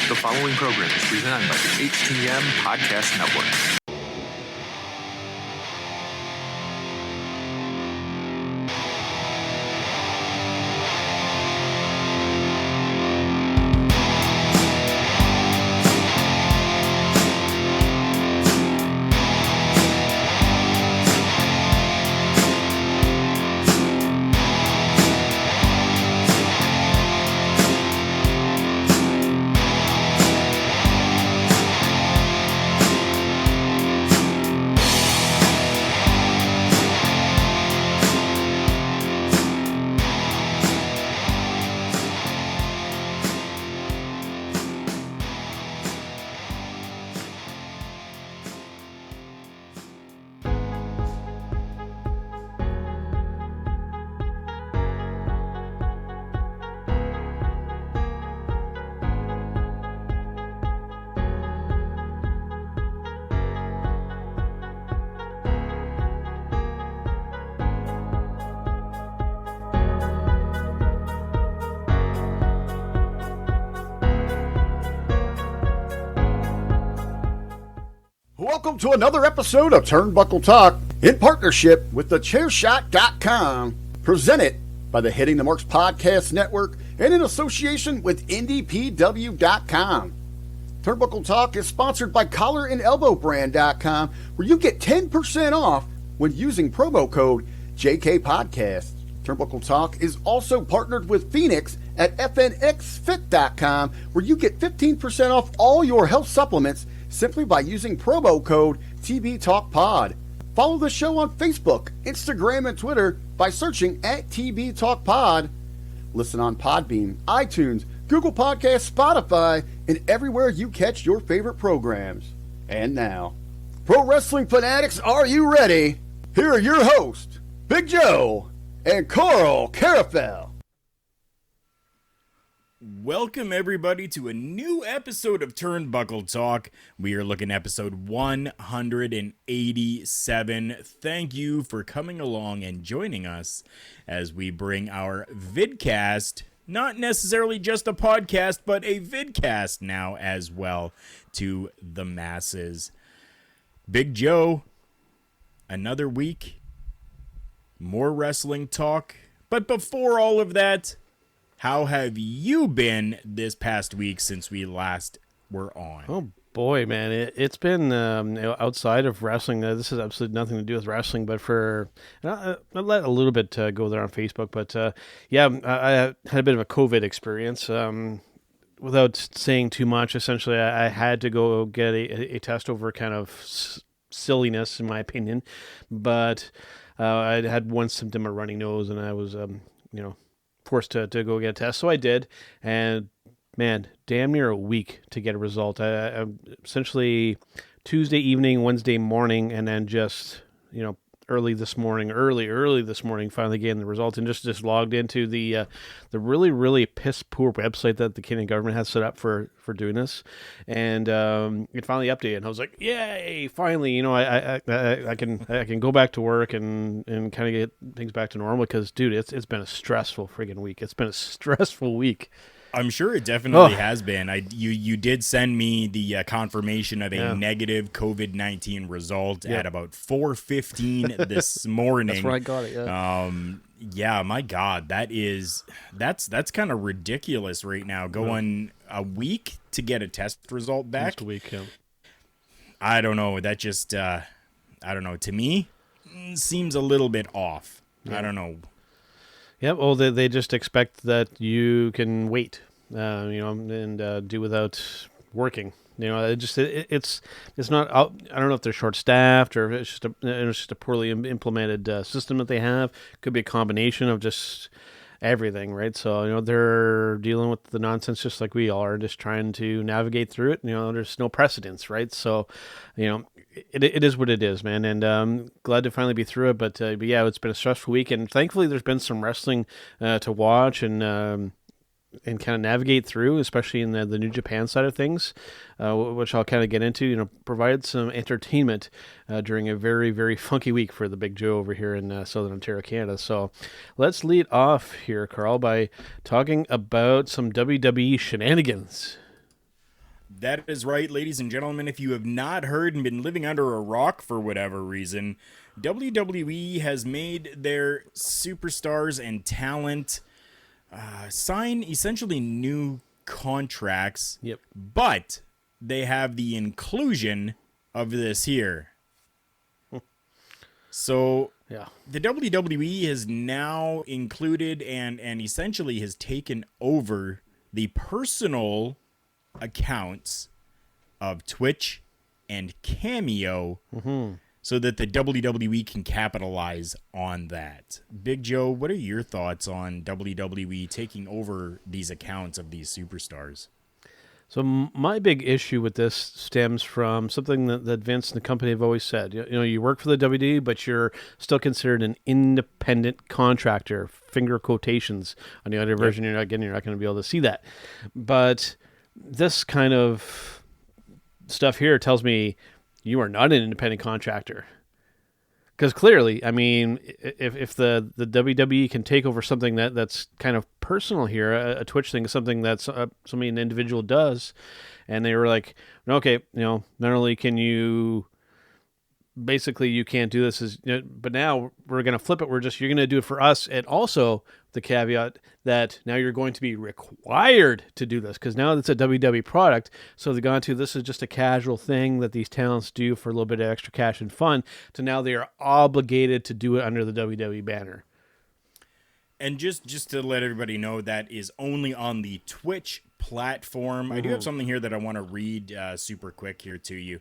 The following program is presented by the HTM Podcast Network. Welcome to another episode of Turnbuckle Talk in partnership with thechairshot.com, presented by the Hitting the Marks Podcast Network and in association with NJPW.com. Turnbuckle Talk is sponsored by collarandelbowbrand.com, where you get 10% off when using promo code JKPodcast. Turnbuckle Talk is also partnered with Phoenix at FNXFit.com, where you get 15% off all your health supplements simply by using promo code TBTalkPod. Follow the show on Facebook, Instagram, and Twitter by searching at TBTalkPod. Listen on Podbean, iTunes, Google Podcasts, Spotify, and everywhere you catch your favorite programs. And now, pro wrestling fanatics, are you ready? Here are your hosts, Big Joe and Karufel. Welcome, everybody, to a new episode of Turnbuckle Talk. We are looking at episode 187. Thank you for coming along and joining us as we bring our vidcast, not necessarily just a podcast, but a vidcast now as well, to the masses. Big Joe, another week, more wrestling talk. But before all of that, how have you been this past week since we last were on? Oh boy, man, it's been outside of wrestling. This has absolutely nothing to do with wrestling, but I let a little bit go there on Facebook. But I had a bit of a COVID experience. Without saying too much, essentially, I had to go get a test over kind of silliness, in my opinion. But I had one symptom of runny nose, and I was, forced to go get a test. So I did, and man, damn near a week to get a result. I essentially Tuesday evening, Wednesday morning, and then just, early this morning, finally getting the result, and just logged into the really, really piss poor website that the Canadian government has set up for doing this, and it finally updated, and I was like, yay, finally, I can go back to work and kind of get things back to normal, because dude, it's been a stressful friggin' week. It's been a stressful week. I'm sure it definitely has been. You did send me the confirmation of a negative COVID-19 result at about 4:15 this morning. That's where I got it. Yeah, my God, that's kind of ridiculous right now. Going a week to get a test result back. Just a week, yeah. I don't know. That just I don't know. To me, seems a little bit off. Yeah. I don't know. Yeah, well, they just expect that you can wait, and do without working. It's not. I don't know if they're short-staffed or if it's just a poorly implemented system that they have. Could be a combination of just everything, right? So they're dealing with the nonsense just like we are, just trying to navigate through it. There's no precedence, right? So, it is what it is, man, and glad to finally be through it. But yeah, it's been a stressful week, and thankfully there's been some wrestling to watch and kind of navigate through, especially in the New Japan side of things, which I'll kind of get into. Provided some entertainment during a very, very funky week for the Big Joe over here in Southern Ontario, Canada. So let's lead off here, Karl, by talking about some WWE shenanigans. That is right, ladies and gentlemen. If you have not heard and been living under a rock for whatever reason, WWE has made their superstars and talent sign essentially new contracts. Yep. But they have the inclusion of this here. So Yeah. the WWE has now included and essentially has taken over the personal accounts of Twitch and Cameo so that the WWE can capitalize on that. Big Joe, what are your thoughts on WWE taking over these accounts of these superstars? So my big issue with this stems from something that Vince and the company have always said. You know, you work for the WWE, but you're still considered an independent contractor. Finger quotations on the other version. You're not going to be able to see that. But this kind of stuff here tells me you are not an independent contractor. Because clearly, I mean, if the WWE can take over something that's kind of personal here, a Twitch thing is something that's something an individual does, and they were like, okay, you know, not only can you, basically you can't do this, but now we're going to flip it. You're going to do it for us, and also the caveat that now you're going to be required to do this because now it's a WWE product. So they've gone to this is just a casual thing that these talents do for a little bit of extra cash and fun to now they are obligated to do it under the WWE banner. And just to let everybody know, that is only on the Twitch platform. I do have something here that I want to read super quick here to you.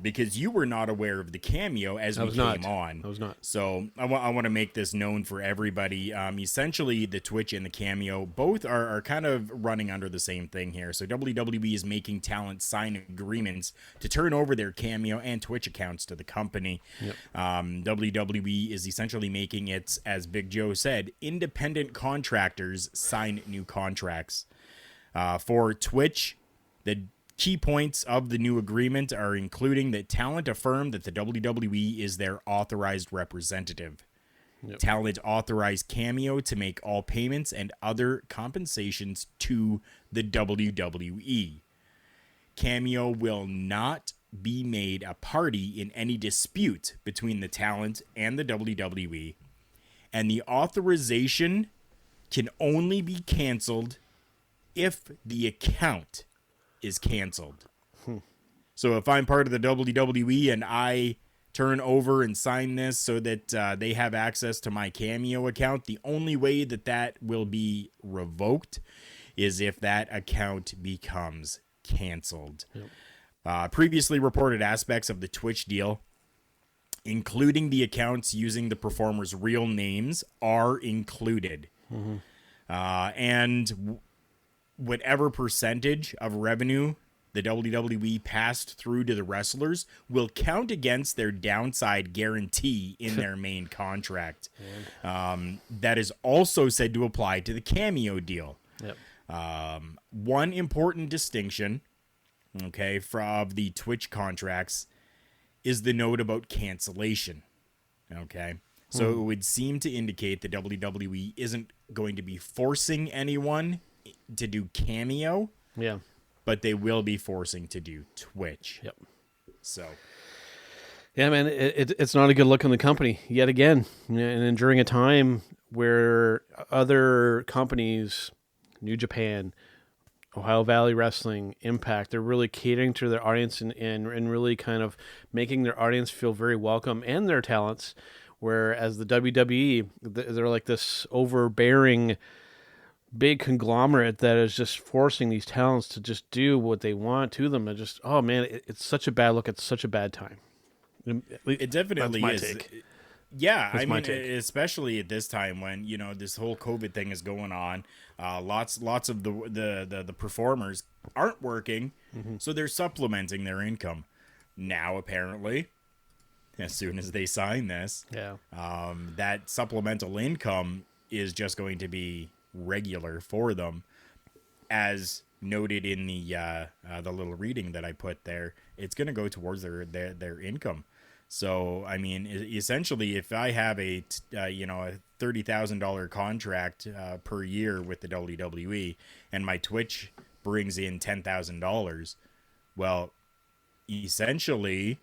Because you were not aware of the Cameo as we came on. I was not. So I want to make this known for everybody. Essentially, the Twitch and the Cameo both are kind of running under the same thing here. So WWE is making talent sign agreements to turn over their Cameo and Twitch accounts to the company. Yep. WWE is essentially making it, as Big Joe said, independent contractors sign new contracts. For Twitch, the key points of the new agreement are including that talent affirm that the WWE is their authorized representative. Yep. Talent authorized Cameo to make all payments and other compensations to the WWE. Cameo will not be made a party in any dispute between the talent and the WWE, and the authorization can only be canceled if the account is canceled. So if I'm part of the WWE and I turn over and sign this so that they have access to my Cameo account, the only way that will be revoked is if that account becomes canceled. Yep. Previously reported aspects of the Twitch deal, including the accounts using the performers' real names, are included. And whatever percentage of revenue the WWE passed through to the wrestlers will count against their downside guarantee in their main contract. That is also said to apply to the Cameo deal. Yep. One important distinction, okay, of the Twitch contracts is the note about cancellation. Okay. So it would seem to indicate the WWE isn't going to be forcing anyone to do Cameo, but they will be forcing to do Twitch. Yep. So, yeah, man, it's not a good look on the company yet again, and during a time where other companies, New Japan, Ohio Valley Wrestling, Impact, they're really catering to their audience and really kind of making their audience feel very welcome and their talents. Whereas the WWE, they're like this overbearing big conglomerate that is just forcing these talents to just do what they want to them. And just, oh man, it's such a bad look. It's such a bad time. It definitely is. Take. Yeah, That's I mean, especially at this time when, you know, this whole COVID thing is going on. Lots of the performers aren't working, so they're supplementing their income. Now, apparently, as soon as they sign this, that supplemental income is just going to be regular for them, as noted in the little reading that I put there. It's going to go towards their income. So I mean, essentially, if I have a $30,000 contract per year with the WWE, and my Twitch brings in $10,000. Well, essentially,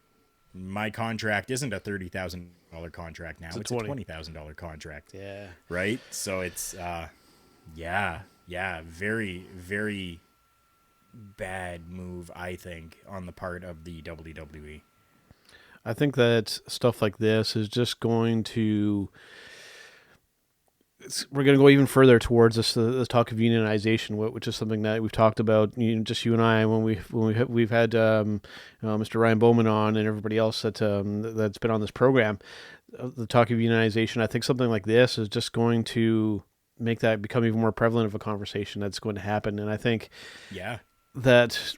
my contract isn't a $30,000 contract now. It's a $20,000 contract. Yeah. Right? So it's, very, very bad move, I think, on the part of the WWE. I think that stuff like this is just going to... we're going to go even further towards this talk of unionization, which is something that we've talked about, just you and I, when we've had Mr. Ryan Bowman on and everybody else that's been on this program. The talk of unionization, I think something like this is just going to make that become even more prevalent of a conversation that's going to happen. And I think that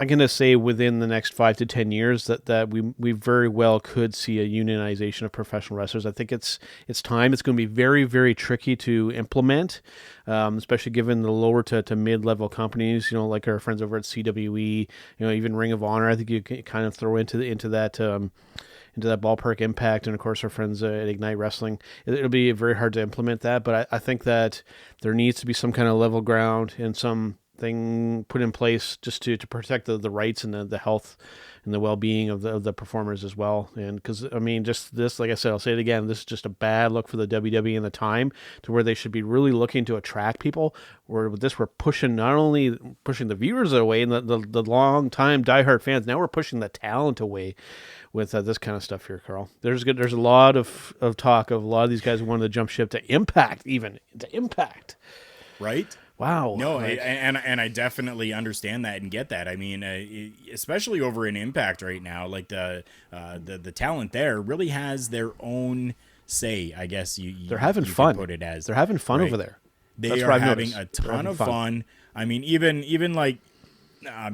I'm going to say within the next 5 to 10 years that we very well could see a unionization of professional wrestlers. I think it's time. It's going to be very, very tricky to implement, especially given the lower to mid-level companies, like our friends over at CWE, even Ring of Honor. I think you can kind of throw into that ballpark. Impact, and of course our friends at Ignite Wrestling. It'll be very hard to implement that, but I think that there needs to be some kind of level ground and some thing put in place just to protect the rights and the health and the well-being of the performers as well. And because, just this, like I said, I'll say it again, this is just a bad look for the WWE and the time to where they should be really looking to attract people. Where with this, we're not only pushing the viewers away and the long-time diehard fans, now we're pushing the talent away with this kind of stuff here, Karl. There's a lot of talk of a lot of these guys who wanted to jump ship to Impact, Right? Wow. No, and I definitely understand that and get that. I mean, especially over in Impact right now, like the talent there really has their own say, I guess they're having fun. Put it as they're having fun over there. They are having a ton of fun. I mean, even like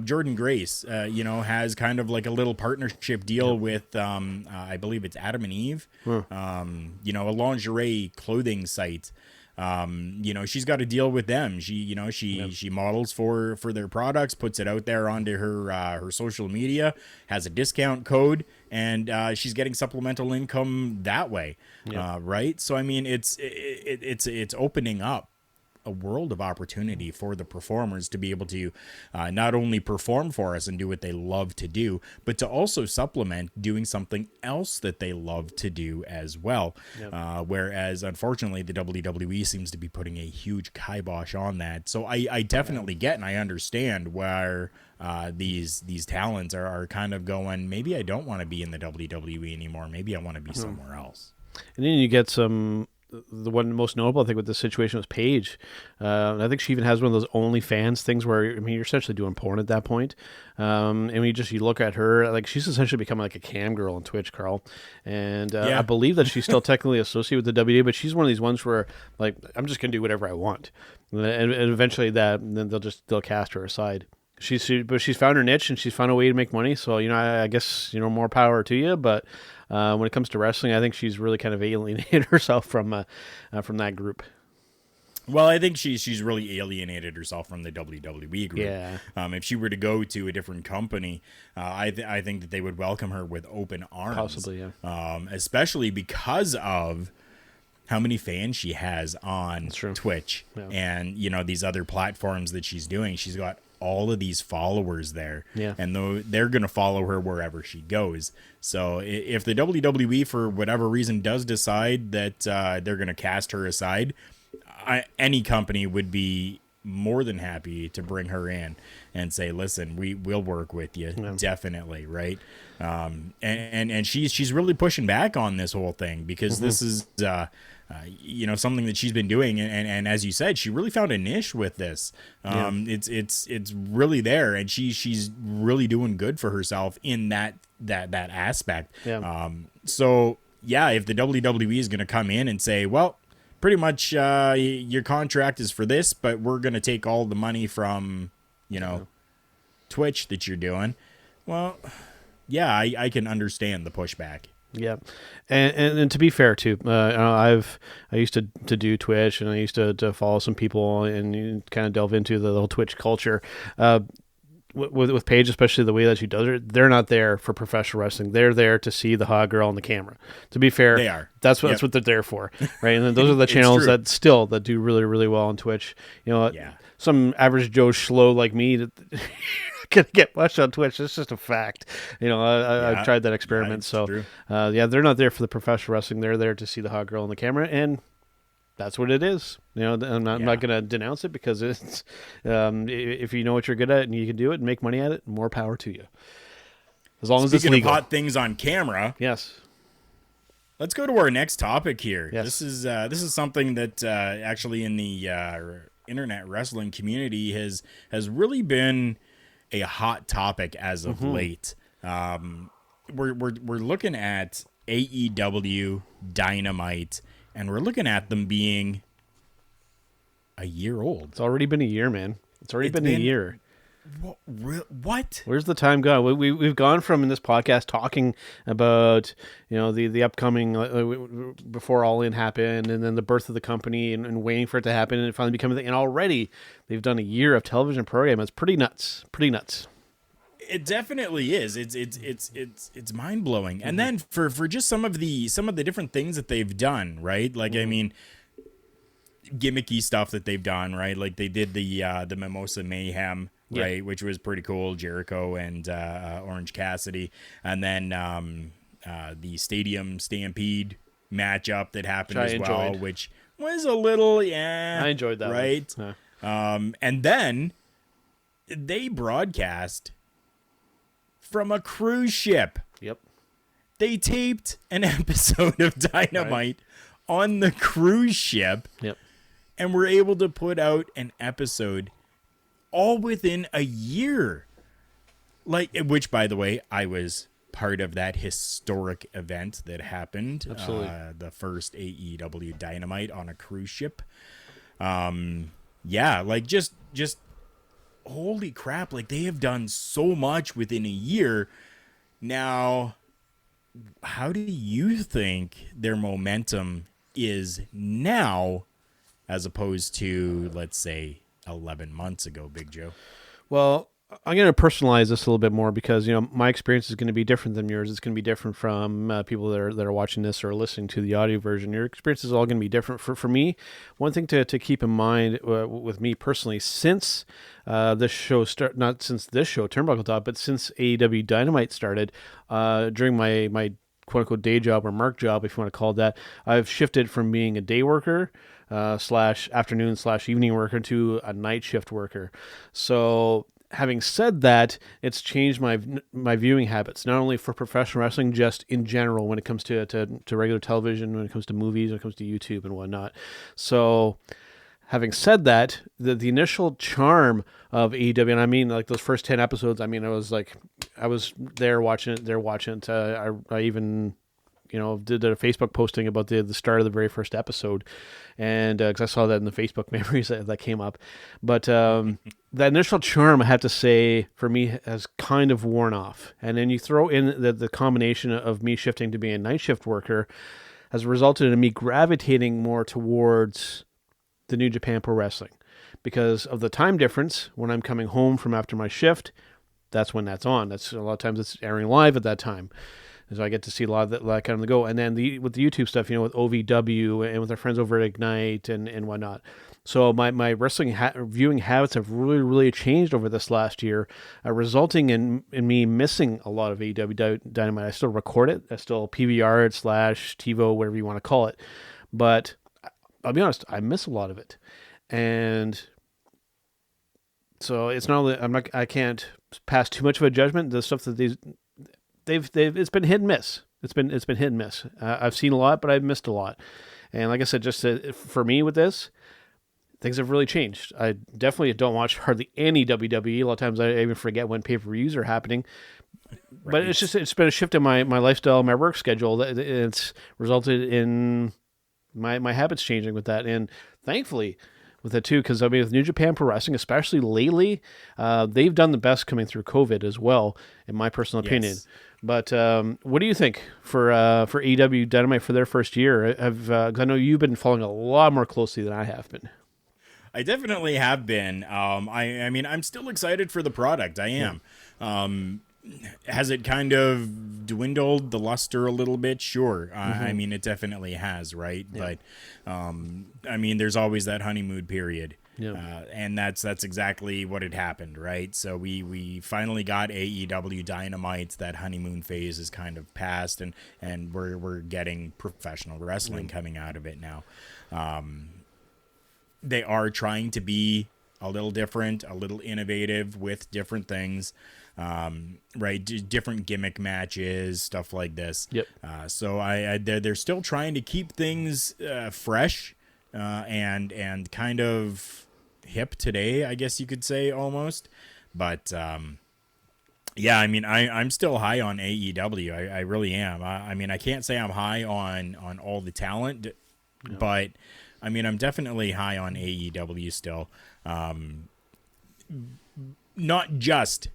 Jordan Grace, has kind of like a little partnership deal with, I believe it's Adam and Eve, a lingerie clothing site. She's got a deal with them. She models for their products, puts it out there onto her social media, has a discount code, and she's getting supplemental income that way. Right. So, I mean, it's opening up a world of opportunity for the performers to be able to not only perform for us and do what they love to do, but to also supplement doing something else that they love to do as well. Whereas, unfortunately, the WWE seems to be putting a huge kibosh on that. So I definitely get and I understand where these talents are kind of going, maybe I don't want to be in the WWE anymore. Maybe I want to be somewhere else. And then you get the one most notable, I think, with this situation was Paige. I think she even has one of those OnlyFans things where, you're essentially doing porn at that point. And you look at her, like, she's essentially become like a cam girl on Twitch, Karl. And I believe that she's still technically associated with the WWE, but she's one of these ones where, like, I'm just going to do whatever I want. And eventually then they'll cast her aside. But she's found her niche and she's found a way to make money. So, I guess, more power to you. But when it comes to wrestling, I think she's really kind of alienated herself from that group. Well, I think she's really alienated herself from the WWE group. Yeah. If she were to go to a different company, I think that they would welcome her with open arms. Possibly, yeah. Especially because of how many fans she has on Twitch and, these other platforms that she's doing. She's got all of these followers there, and they're going to follow her wherever she goes. So if the WWE, for whatever reason, does decide that they're going to cast her aside, any company would be more than happy to bring her in and say, listen, we'll work with you. Definitely. Right. And she's really pushing back on this whole thing because this is, something that she's been doing. And as you said, she really found a niche with this. It's really there. And she's really doing good for herself in that aspect. So if the WWE is going to come in and say, well, pretty much your contract is for this, but we're going to take all the money from, Twitch that you're doing. Well, I can understand the pushback. Yeah, and to be fair too, I used to do Twitch, and I used to follow some people and kind of delve into the whole Twitch culture. with Paige, especially the way that she does it, they're not there for professional wrestling. They're there to see the hot girl on the camera. To be fair, They are. That's what they're there for, right? And then those are the channels that do really, really well on Twitch. Some average Joe schlo like me that gonna get watched on Twitch. It's just a fact. I've tried that experiment. They're not there for the professional wrestling. They're there to see the hot girl on the camera, and that's what it is. I'm not going to denounce it because it's if you know what you're good at and you can do it and make money at it, more power to you. As long as it's legal. Speaking of hot things on camera, yes. Let's go to our next topic here. Yes. This is something that actually in the internet wrestling community has really been a hot topic as of late. We're looking at AEW Dynamite. And we're looking at them being a year old. It's already been a year, man. It's already been a year. What? Where's the time gone? We've gone from in this podcast talking about the upcoming before All In happened, and then the birth of the company, and waiting for it to happen, and it finally becoming and already they've done a year of television program. It's pretty nuts. Pretty nuts. It definitely is. It's mind blowing. And then for just some of the different things that they've done, right? Like I mean, gimmicky stuff that they've done, right? Like they did the Mimosa Mayhem, right, which was pretty cool. Jericho and Orange Cassidy, and then the Stadium Stampede matchup that happened as well, which was a little I enjoyed that, right? One. And then they broadcast from a cruise ship. Yep. They taped an episode of Dynamite on the cruise ship. Yep. And were able to put out an episode all within a year. Which, by the way, I was part of that historic event that happened. Absolutely. The first AEW Dynamite on a cruise ship. Just holy crap, they have done so much within a year. Now, how do you think their momentum is now as opposed to, let's say, 11 months ago, Big Joe? Well, I'm going to personalize this a little bit more because, my experience is going to be different than yours. It's going to be different from people that are watching this or listening to the audio version. Your experience is all going to be different. For me, one thing to keep in mind with me personally, since this show not since this show, Turnbuckle Talk, but since AEW Dynamite started, during my quote-unquote day job or mark job, if you want to call it that, I've shifted from being a day worker / afternoon / evening worker to a night shift worker. So having said that, it's changed my viewing habits, not only for professional wrestling, just in general when it comes to regular television, when it comes to movies, when it comes to YouTube and whatnot. So having said that, the initial charm of AEW, and I mean those first 10 episodes, I was there watching it. I even did a Facebook posting about the start of the very first episode, and because I saw that in the Facebook memories that came up. But that initial charm, I have to say, for me, has kind of worn off. And then you throw in the combination of me shifting to being a night shift worker has resulted in me gravitating more towards the New Japan Pro Wrestling because of the time difference. When I'm coming home from after my shift, that's when that's on. That's a lot of times it's airing live at that time. And so I get to see a lot of that kind of the go. And then with the YouTube stuff, with OVW and with our friends over at Ignite and whatnot. So my wrestling viewing habits have really, really changed over this last year, resulting in me missing a lot of AEW Dynamite. I still record it. I still PVR it / TiVo, whatever you want to call it. But I'll be honest, I miss a lot of it. And so it's not only, I can't pass too much of a judgment. The stuff that they've it's been hit and miss. It's been hit and miss. I've seen a lot, but I've missed a lot. And like I said, just for me with this, things have really changed. I definitely don't watch hardly any WWE. A lot of times I even forget when pay-per-views are happening. Right. But it's been a shift in my lifestyle, my work schedule. It's resulted in my habits changing with that. And thankfully with that too, because with New Japan Pro Wrestling, especially lately, they've done the best coming through COVID as well, in my personal opinion. But what do you think for AEW Dynamite for their first year? 'Cause I know you've been following a lot more closely than I have been. I definitely have been. I mean, I'm still excited for the product. I am. Has it kind of dwindled the luster a little bit? Sure. I mean, it definitely has, right? Yeah. But, I mean, there's always that honeymoon period. Yeah. And that's exactly what had happened, right? So we finally got AEW Dynamite. That honeymoon phase is kind of past, and we're getting professional wrestling coming out of it now. They are trying to be a little different, a little innovative with different things, right? Different gimmick matches, stuff like this. Yep. So they're still trying to keep things fresh and kind of hip today, I guess you could say, almost. But yeah, I mean, I'm still high on AEW. I really am. I mean, I can't say I'm high on all the talent, but I mean, I'm definitely high on AEW still. Not just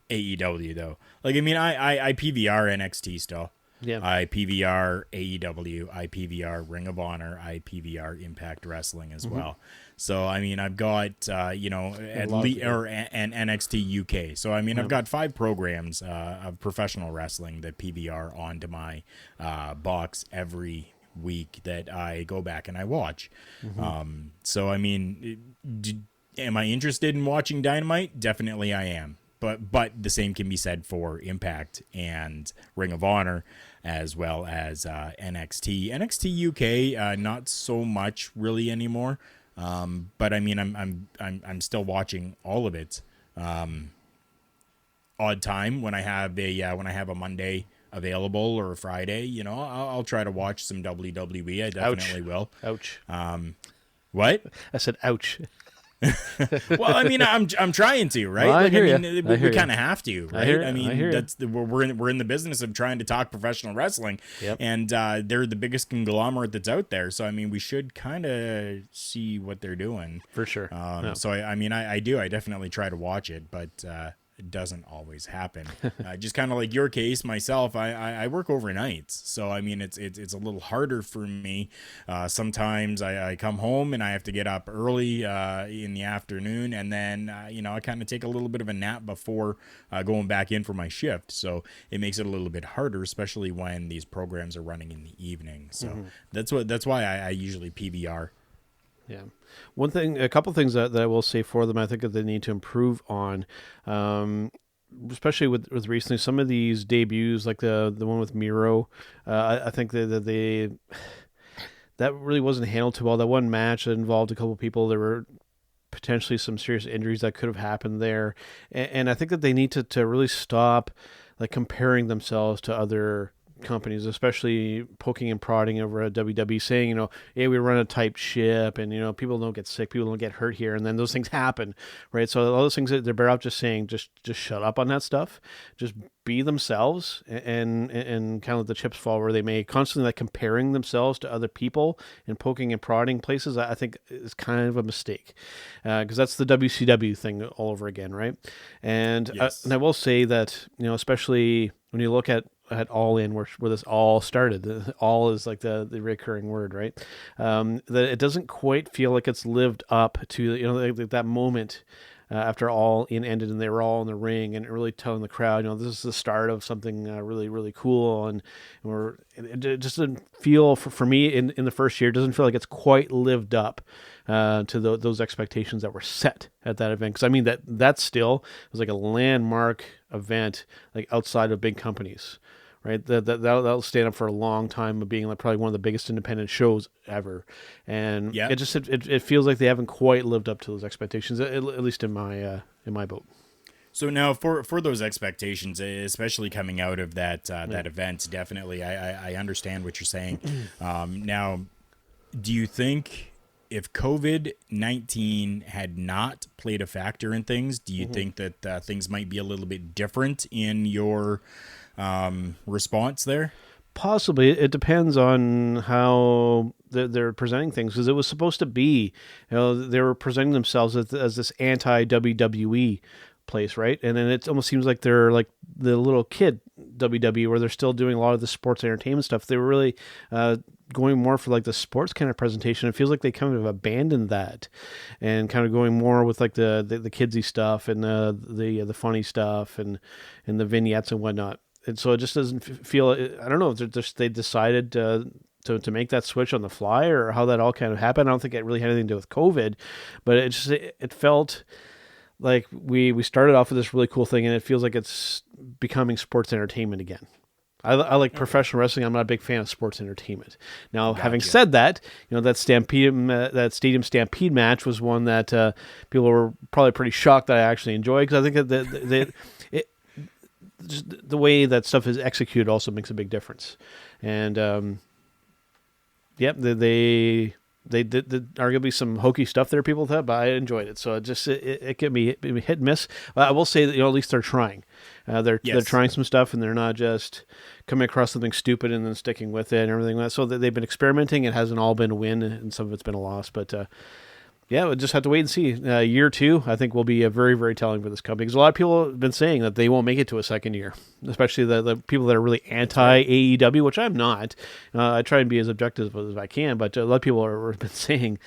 AEW though. Like, I mean, I PVR NXT still. Yeah. I PVR AEW. I PVR Ring of Honor. I PVR Impact Wrestling as well. So I mean, I've got at least and NXT UK. So I mean, I've got 5 programs of professional wrestling that PVR onto my box every week that I go back and I watch. So I mean, am I interested in watching Dynamite? Definitely I am. But the same can be said for Impact and Ring of Honor, as well as NXT. NXT UK, not so much really anymore. But I mean, I'm still watching all of it. Odd time when I have a Monday available or a Friday, I'll try to watch some WWE. I definitely will. Ouch. What? I said, ouch. Well, I mean, I'm trying to, right? Well, we kind of have to, right? I mean, that's we're in the business of trying to talk professional wrestling, and they're the biggest conglomerate that's out there. So I mean, we should kind of see what they're doing for sure. So I mean, I definitely try to watch it, but it doesn't always happen. Just kind of like your case, myself, I work overnights, so I mean, it's a little harder for me. Sometimes I come home and I have to get up early in the afternoon, and then I kind of take a little bit of a nap before going back in for my shift. So it makes it a little bit harder, especially when these programs are running in the evening. So that's why I usually PBR. Yeah. A couple things that I will say for them, I think that they need to improve on, especially with recently some of these debuts, like the one with Miro. I think that really wasn't handled too well. That one match that involved a couple people, there were potentially some serious injuries that could have happened there. And I think that they need to really stop like comparing themselves to other companies, especially poking and prodding over at WWE, saying, hey, we run a tight ship, and people don't get sick, people don't get hurt here, and then those things happen, right? So all those things that they're better off just saying, just shut up on that stuff, just be themselves, and kind of let the chips fall where they may. Constantly like comparing themselves to other people and poking and prodding places, I think is kind of a mistake, because that's the WCW thing all over again, right? And yes. And I will say that especially when you look at All In, where this all started. All is like the recurring word, right? That it doesn't quite feel like it's lived up to that moment after All In ended and they were all in the ring and really telling the crowd, this is the start of something really, really cool. And it just didn't feel for me in the first year. It doesn't feel like it's quite lived up to those expectations that were set at that event. Because I mean that still was like a landmark event, like outside of big companies. Right, that'll stand up for a long time of being like probably one of the biggest independent shows ever, and it feels like they haven't quite lived up to those expectations, at least in my boat. So now for those expectations, especially coming out of that event, definitely I understand what you're saying. Now, do you think if COVID-19 had not played a factor in things, do you think that things might be a little bit different in your response there? Possibly. It depends on how they're presenting things, because it was supposed to be, they were presenting themselves as this anti-WWE place, right? And then it almost seems like they're like the little kid WWE, where they're still doing a lot of the sports entertainment stuff. They were really going more for like the sports kind of presentation. It feels like they kind of abandoned that, and kind of going more with like the kidsy stuff and the funny stuff and the vignettes and whatnot. And so it just doesn't feel. I don't know if they decided to make that switch on the fly, or how that all kind of happened. I don't think it really had anything to do with COVID, but it felt like we started off with this really cool thing, and it feels like it's becoming sports entertainment again. I like professional wrestling. I'm not a big fan of sports entertainment. Now, having said that, that Stadium Stampede match was one that people were probably pretty shocked that I actually enjoyed, because I think that just the way that stuff is executed also makes a big difference. And they did arguably some hokey stuff there, people thought, but I enjoyed it. So it can be hit and miss. I will say that at least they're trying. They're trying some stuff, and they're not just coming across something stupid and then sticking with it and everything like that. So they've been experimenting. It hasn't all been a win, and some of it's been a loss. But we'll just have to wait and see. Year 2, I think, will be very, very telling for this company, because a lot of people have been saying that they won't make it to a second year, especially the people that are really anti-AEW, which I'm not. I try and be as objective as I can, but a lot of people have been saying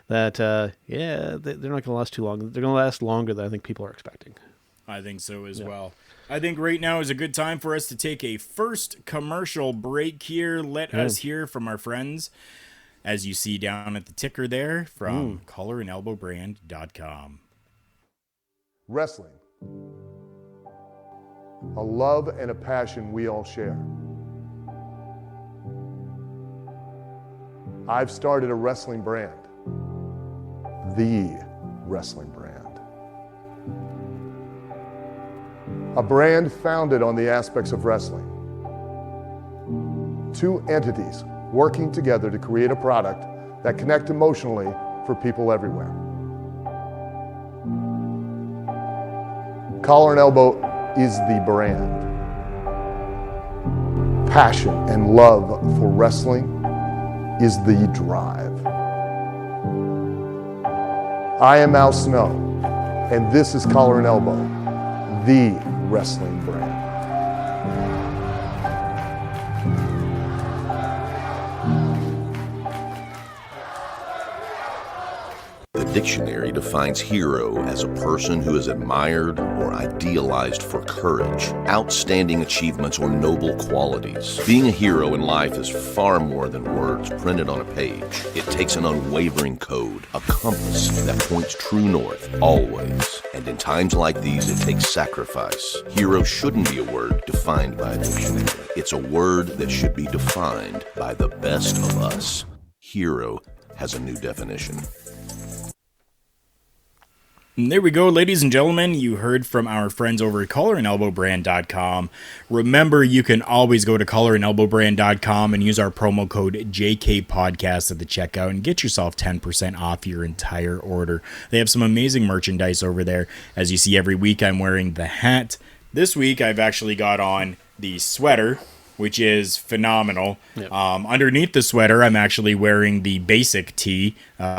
that, they're not going to last too long. They're going to last longer than I think people are expecting. I think so as well. I think right now is a good time for us to take a first commercial break here. Let us hear from our friends, as you see down at the ticker there, from collarandelbowbrand.com. Wrestling. A love and a passion we all share. I've started a wrestling brand. The wrestling brand. A brand founded on the aspects of wrestling. 2 entities working together to create a product that connect emotionally for people everywhere. Collar and Elbow is the brand. Passion and love for wrestling is the drive. I am Al Snow, and this is Collar and Elbow, the wrestling brand. The dictionary defines hero as a person who is admired or idealized for courage, outstanding achievements, or noble qualities. Being a hero in life is far more than words printed on a page. It takes an unwavering code, a compass that points true north, always. And in times like these, it takes sacrifice. Hero shouldn't be a word defined by a dictionary. It's a word that should be defined by the best of us. Hero has a new definition. And there we go, ladies and gentlemen. You heard from our friends over at collarandelbowbrand.com. Remember, you can always go to collarandelbowbrand.com and use our promo code JKPodcast at the checkout and get yourself 10% off your entire order. They have some amazing merchandise over there. As you see every week, I'm wearing the hat. This week, I've actually got on the sweater, which is phenomenal. Yep. Underneath the sweater, I'm actually wearing the basic tee,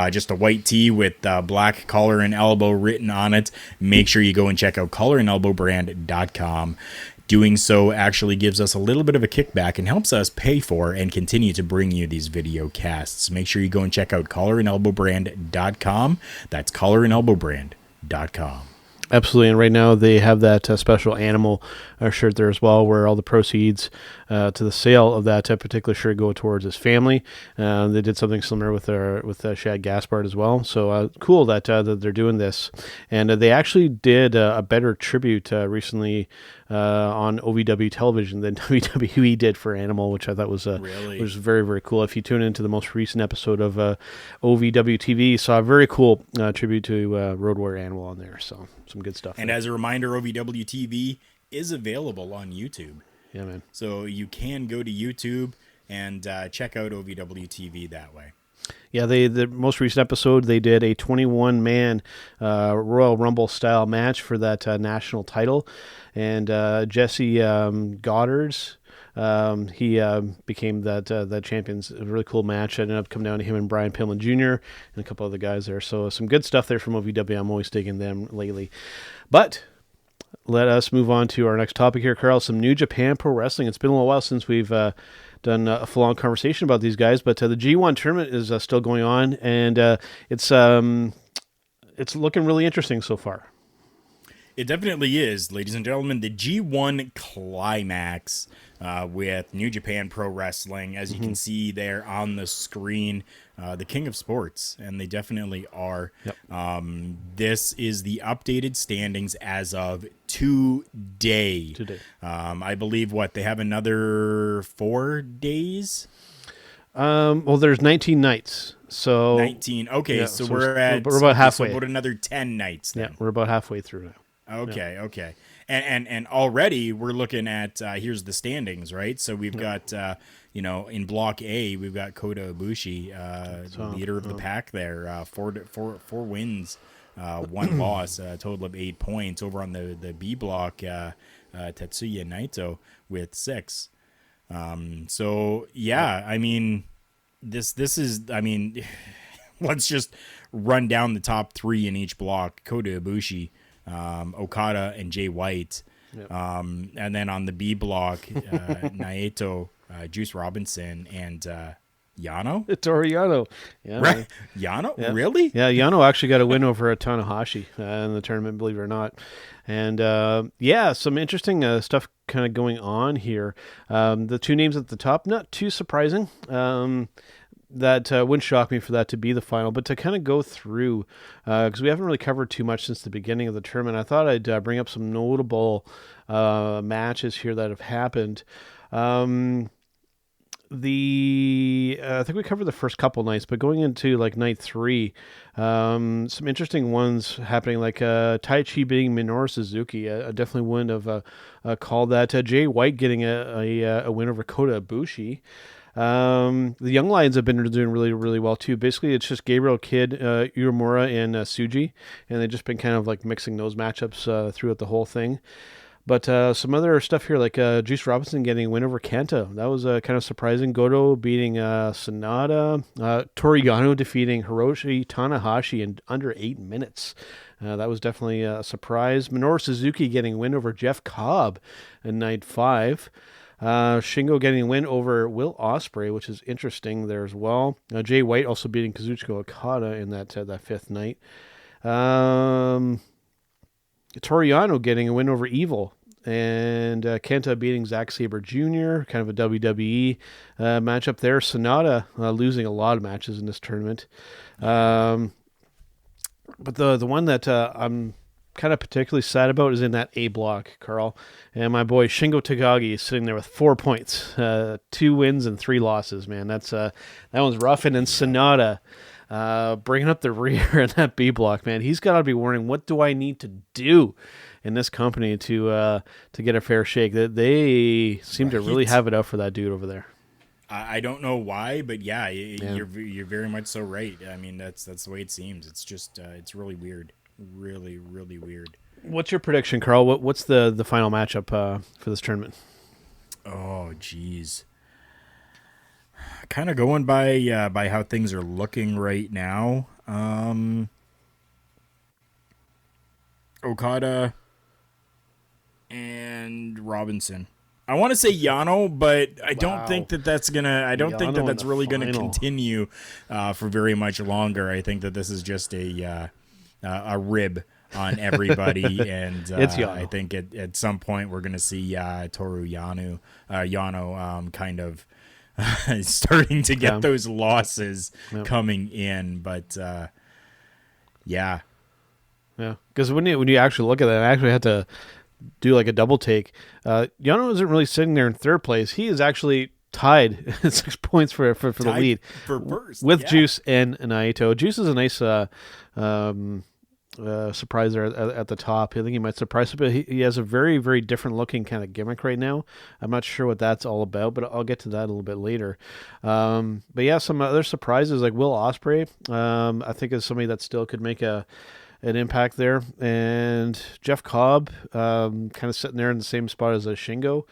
just a white tee with black collar and elbow written on it. Make sure you go and check out collarandelbowbrand.com. Doing so actually gives us a little bit of a kickback and helps us pay for and continue to bring you these video casts. Make sure you go and check out collarandelbowbrand.com. That's collarandelbowbrand.com. Absolutely, and right now they have that special animal shirt there as well, where all the proceeds to the sale of that particular shirt go towards his family. They did something similar with Shad Gaspard as well. So cool that they're doing this, and they actually did a better tribute recently on OVW television than WWE did for Animal, which I thought was was very, very cool. If you tune into the most recent episode of OVW TV, saw a very cool tribute to Road Warrior Animal on there. So some good stuff. And as a reminder, OVW TV is available on YouTube. Yeah, man. So you can go to YouTube and check out OVW TV that way. Yeah, the most recent episode, they did a 21-man Royal Rumble style match for that national title, and Jesse Goddard's he became that champion's a really cool match. Ended up coming down to him and Brian Pillman Jr. and a couple other guys there. So some good stuff there from OVW. I'm always digging them lately, but let us move on to our next topic here, Karl. Some New Japan Pro Wrestling. It's been a little while since we've done a full-on conversation about these guys, but the G1 tournament is still going on, and it's looking really interesting so far. It definitely is, ladies and gentlemen. The G1 Climax with New Japan Pro Wrestling, as you can see there on the screen, the king of sports, and they definitely are. Yep. This is the updated standings as of today. I believe they have another 4 days. Well, there's 19 nights, so 19. Okay, yeah, so we're about halfway. So about another 10 nights. Then. Yeah, we're about halfway through now. Okay. And already we're looking at here's the standings, right? So we've got in Block A we've got Kota Ibushi, leader of the pack there, four wins, 1 loss, a total of 8 points. Over on the B block, Tetsuya Naito with 6. So yeah, I mean this is let's just run down the top 3 in each block. Kota Ibushi, Okada, and Jay White. Yep. And then on the B block, Naito, Juice Robinson, and Yano? Toru Yano. Yeah. Right. Yano? Yeah. Really? Yeah, Yano actually got a win over Tanahashi in the tournament, believe it or not. And some interesting stuff kind of going on here. The 2 names at the top, not too surprising. That wouldn't shock me for that to be the final, but to kind of go through, because we haven't really covered too much since the beginning of the tournament, I thought I'd bring up some notable matches here that have happened. I think we covered the first couple nights, but going into like night 3, some interesting ones happening, like Tai Chi beating Minoru Suzuki. I definitely wouldn't have called that. Jay White getting a win over Kota Ibushi. The Young Lions have been doing really, really well too. Basically, it's just Gabriel Kidd, Uemura, and Tsuji, and they've just been kind of like mixing those matchups throughout the whole thing. But some other stuff here, like Juice Robinson getting a win over Kenta. That was kind of surprising. Goto beating Sonata. Toru Yano defeating Hiroshi Tanahashi in under 8 minutes. That was definitely a surprise. Minoru Suzuki getting a win over Jeff Cobb in night 5. Shingo getting a win over Will Ospreay, which is interesting there as well. Jay White also beating Kazuchika Okada in that 5th night. Toru Yano getting a win over Evil, and Kenta beating Zack Sabre Jr., kind of a WWE matchup there. Sonata losing a lot of matches in this tournament. But the one that I'm kind of particularly sad about is in that A block, Karl. And my boy Shingo Takagi is sitting there with 4 points, 2 wins and 3 losses, man. That one's rough. And then Sonata bringing up the rear in that B block, man. He's got to be wondering, what do I need to do in this company to get a fair shake? They seem to really have it out for that dude over there. I don't know why, but yeah, you're very much so right. I mean, that's the way it seems. It's just it's really weird. Really, really weird. What's your prediction, Karl? What's the final matchup for this tournament? Oh, geez. Kind of going by how things are looking right now. Okada and Robinson. I want to say Yano, but I don't think that's gonna. I don't think that's really gonna continue for very much longer. I think that this is just a rib on everybody, and I think at some point we're gonna see Toru Yano kind of starting to get those losses coming in, but yeah, because when you actually look at that, I actually had to do like a double take. Yano isn't really sitting there in 3rd place. He is actually tied 6 points for the lead for first with Juice and Naito. Juice is a nice surprise there at the top. I think he might surprise, but he has a very, very different looking kind of gimmick right now. I'm not sure what that's all about, but I'll get to that a little bit later. But yeah, some other surprises like Will Ospreay, I think is somebody that still could make an impact there. And Jeff Cobb, kind of sitting there in the same spot as Shingo.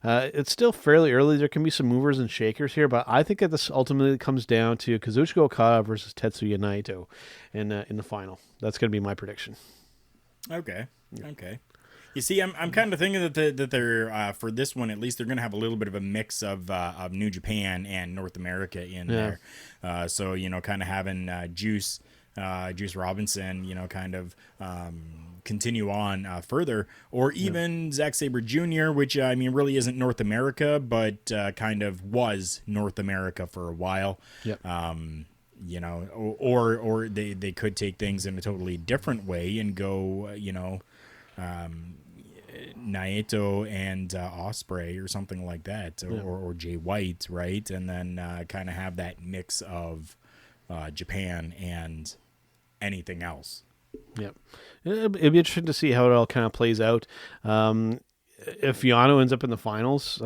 It's still fairly early. There can be some movers and shakers here, but I think that this ultimately comes down to Kazuchika Okada versus Tetsuya Naito in the final. That's going to be my prediction. Okay. You see, I'm kind of thinking that they're for this one at least they're going to have a little bit of a mix of New Japan and North America in there. So kind of having Juice Robinson, kind of continue on further, or even Zack Sabre Jr., which really isn't North America, but kind of was North America for a while. Yep. Or they could take things in a totally different way and go, Naito and Ospreay or something like that, or Jay White, right? And then kind of have that mix of Japan and anything else. Yep. It'd be interesting to see how it all kind of plays out. If Yano ends up in the finals,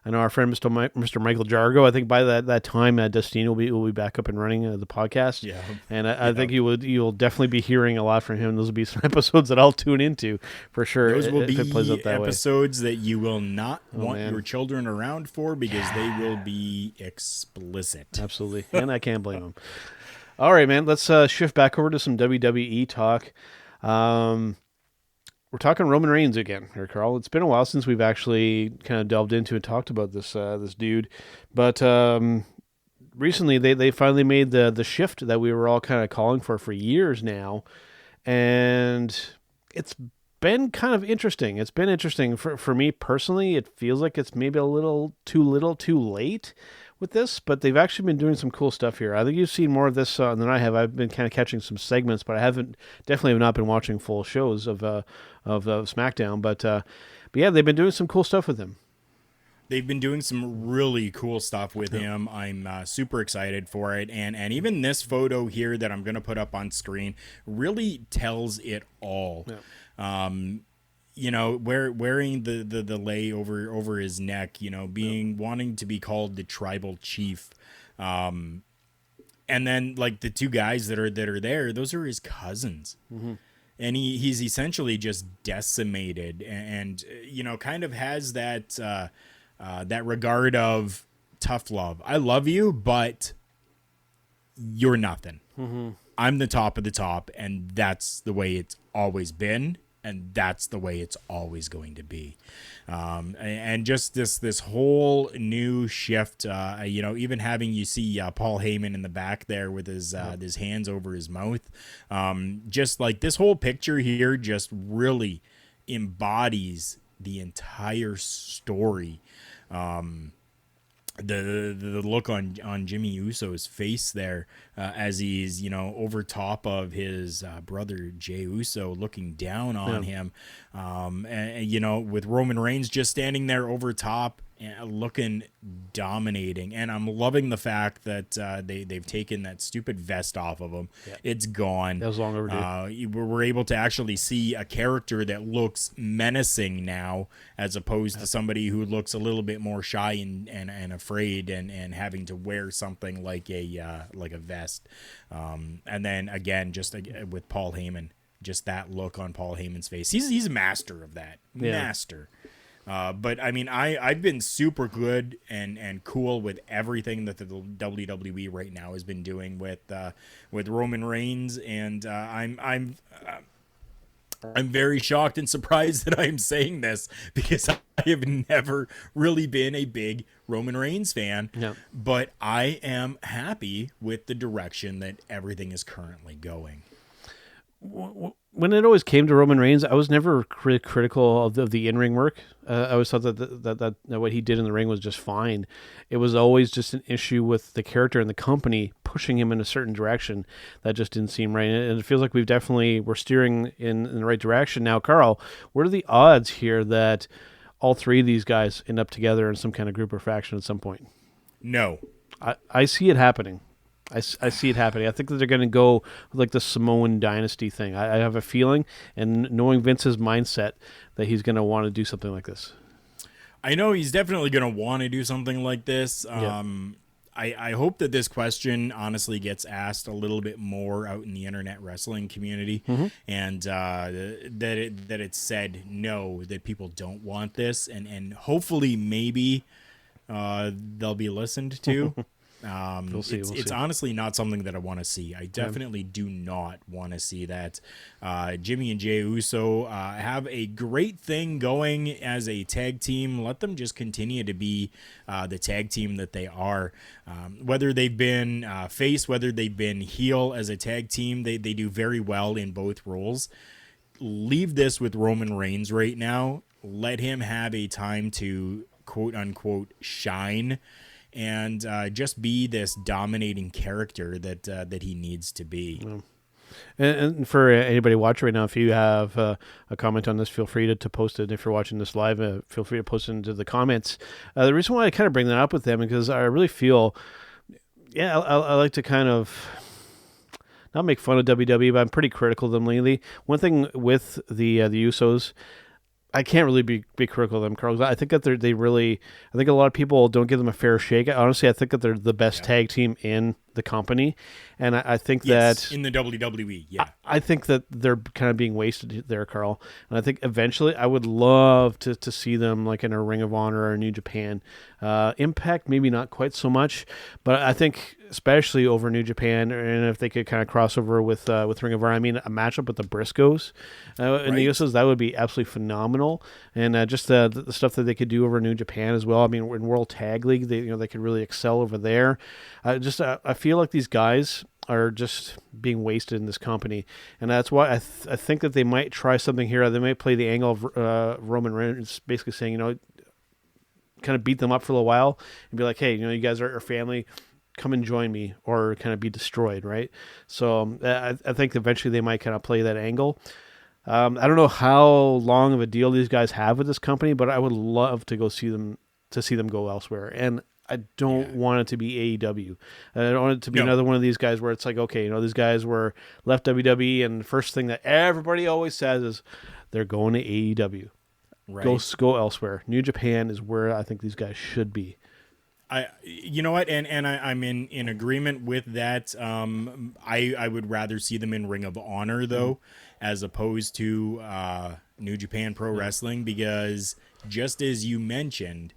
I know our friend Mr. Michael Jargo. I think by that time, Destino will be back up and running the podcast. Yeah, and I think you'll definitely be hearing a lot from him. Those will be some episodes that I'll tune into for sure. Those will if it plays be out that episodes that you will not want man. your children around for because they will be explicit. Absolutely, and I can't blame them. All right, man. Let's shift back over to some WWE talk. We're talking Roman Reigns again here, Karl. It's been a while since we've actually kind of delved into and talked about this dude, but recently they finally made the shift that we were all kind of calling for years now, and it's been kind of interesting. It's been interesting for me personally. It feels like it's maybe a little too late with this, but they've actually been doing some cool stuff here. I think you've seen more of this than I have. I've been kind of catching some segments, but I definitely have not been watching full shows of SmackDown. But yeah, they've been doing some cool stuff with him. They've been doing some really cool stuff with him. I'm super excited for it. And even this photo here that I'm going to put up on screen really tells it all. Yeah. Wearing the lei over his neck, wanting to be called the tribal chief. And then like the two guys that are there, those are his cousins. Mm-hmm. And he's essentially just decimated and kind of has that regard of tough love. I love you, but you're nothing. Mm-hmm. I'm the top of the top, and that's the way it's always been. And that's the way it's always going to be. And just this whole new shift, even having you see Paul Heyman in the back there with his hands over his mouth. Just like this whole picture here just really embodies the entire story. The look on Jimmy Uso's face there as he's over top of his brother Jey Uso looking down on him, and with Roman Reigns just standing there over top looking dominating. And I'm loving the fact that they've taken that stupid vest off of him. Yeah. It's gone. That was long overdue. We're able to actually see a character that looks menacing now, as opposed to somebody who looks a little bit more shy and afraid and having to wear something like a vest. And then again, just with Paul Heyman, just that look on Paul Heyman's face. He's a master of that. Yeah. Master. But I mean, I've been super good and cool with everything that the WWE right now has been doing with Roman Reigns, and I'm very shocked and surprised that I'm saying this because I have never really been a big Roman Reigns fan. No. But I am happy with the direction that everything is currently going. When it always came to Roman Reigns, I was never critical of the in-ring work. I always thought that what he did in the ring was just fine. It was always just an issue with the character and the company pushing him in a certain direction that just didn't seem right. And it feels like we're steering in the right direction. Now, Karl, what are the odds here that all three of these guys end up together in some kind of group or faction at some point? No. I see it happening. I see it happening. I think that they're going to go with like the Samoan dynasty thing. I have a feeling, and knowing Vince's mindset, that he's going to want to do something like this. I know he's definitely going to want to do something like this. Yeah. I hope that this question honestly gets asked a little bit more out in the internet wrestling community, mm-hmm. and that it's said no, that people don't want this, and hopefully maybe they'll be listened to. We'll see. It's honestly not something that I want to see. I definitely do not want to see that. Jimmy and Jey Uso have a great thing going as a tag team. Let them just continue to be the tag team that they are. Whether they've been face, whether they've been heel as a tag team, they do very well in both roles. Leave this with Roman Reigns right now. Let him have a time to quote unquote shine and just be this dominating character that he needs to be. And for anybody watching right now, if you have a comment on this, feel free to post it. And if you're watching this live, feel free to post it into the comments. The reason why I kind of bring that up with them because I really feel, I like to kind of not make fun of WWE, but I'm pretty critical of them lately. One thing with the Usos, I can't really be critical of them, Karl. I think that I think a lot of people don't give them a fair shake. Honestly, I think that they're the best tag team in the company, and I think that in the WWE, I think that they're kind of being wasted there, Karl. And I think eventually, I would love to see them like in a Ring of Honor or New Japan. Impact, maybe not quite so much, but I think especially over New Japan, and if they could kind of cross over with Ring of Honor, I mean, a matchup with the Briscoes and the Usos, that would be absolutely phenomenal. And just the stuff that they could do over New Japan as well. I mean, in World Tag League, they could really excel over there. I feel like these guys are just being wasted in this company, and that's why I think that they might try something here. They might play the angle of Roman Reigns, basically saying, kind of beat them up for a little while and be like, hey, you guys are our family, come and join me, or kind of be destroyed, right? So I think eventually they might kind of play that angle. I don't know how long of a deal these guys have with this company, but I would love to see them go elsewhere. And I don't want it to be AEW. I don't want it to be another one of these guys where it's like, okay, these guys were left WWE, and the first thing that everybody always says is they're going to AEW. Right. Go elsewhere. New Japan is where I think these guys should be. You know what, and I'm in agreement with that. I would rather see them in Ring of Honor though, as opposed to New Japan Pro Wrestling, because just as you mentioned,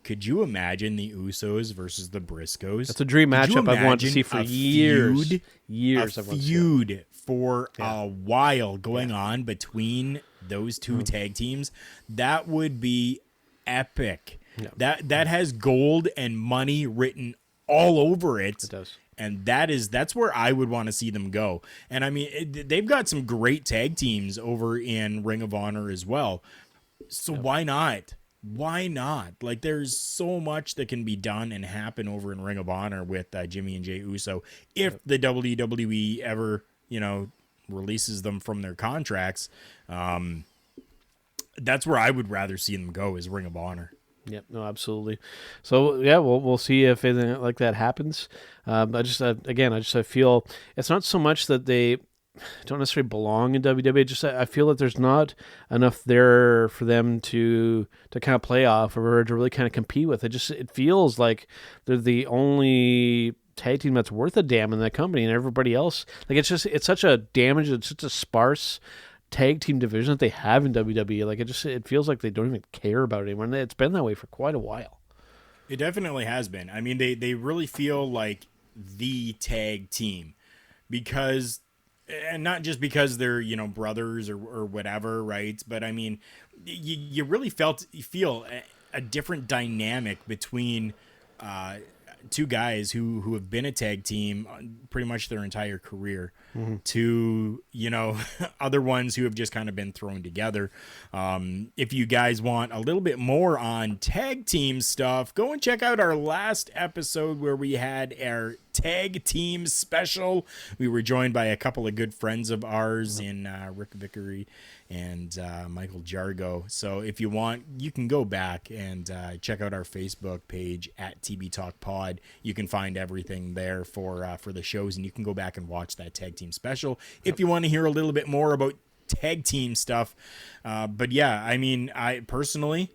could you imagine the Usos versus the Briscoes? That's a dream matchup I've wanted to see for years. A feud for a while going on between those two tag teams. That would be epic. Yeah. That has gold and money written all over it. It does. And that's where I would want to see them go. And I mean, they've got some great tag teams over in Ring of Honor as well. So why not? Why not? Like, there's so much that can be done and happen over in Ring of Honor with Jimmy and Jey Uso. If the WWE ever, releases them from their contracts, that's where I would rather see them go, is Ring of Honor. Yep, no, absolutely. So we'll see if anything like that happens. I feel it's not so much that they don't necessarily belong in WWE. I feel that there's not enough there for them to kind of play off or to really kind of compete with. It feels like they're the only tag team that's worth a damn in that company, and everybody else, like, it's such a sparse tag team division that they have in WWE. Like, it feels like they don't even care about it anymore. And it's been that way for quite a while. It definitely has been. I mean, they really feel like the tag team, because, and not just because they're, brothers or whatever, right? But I mean, you really feel a different dynamic between two guys who have been a tag team pretty much their entire career, to other ones who have just kind of been thrown together. If you guys want a little bit more on tag team stuff, go and check out our last episode where we had our tag team special. We were joined by a couple of good friends of ours in Rick Vickery and Michael Jargo. So if you want, you can go back and check out our Facebook page at TB Talk Pod. You can find everything there for the shows, and you can go back and watch that tag team special if you want to hear a little bit more about tag team stuff. But yeah, I mean, I personally,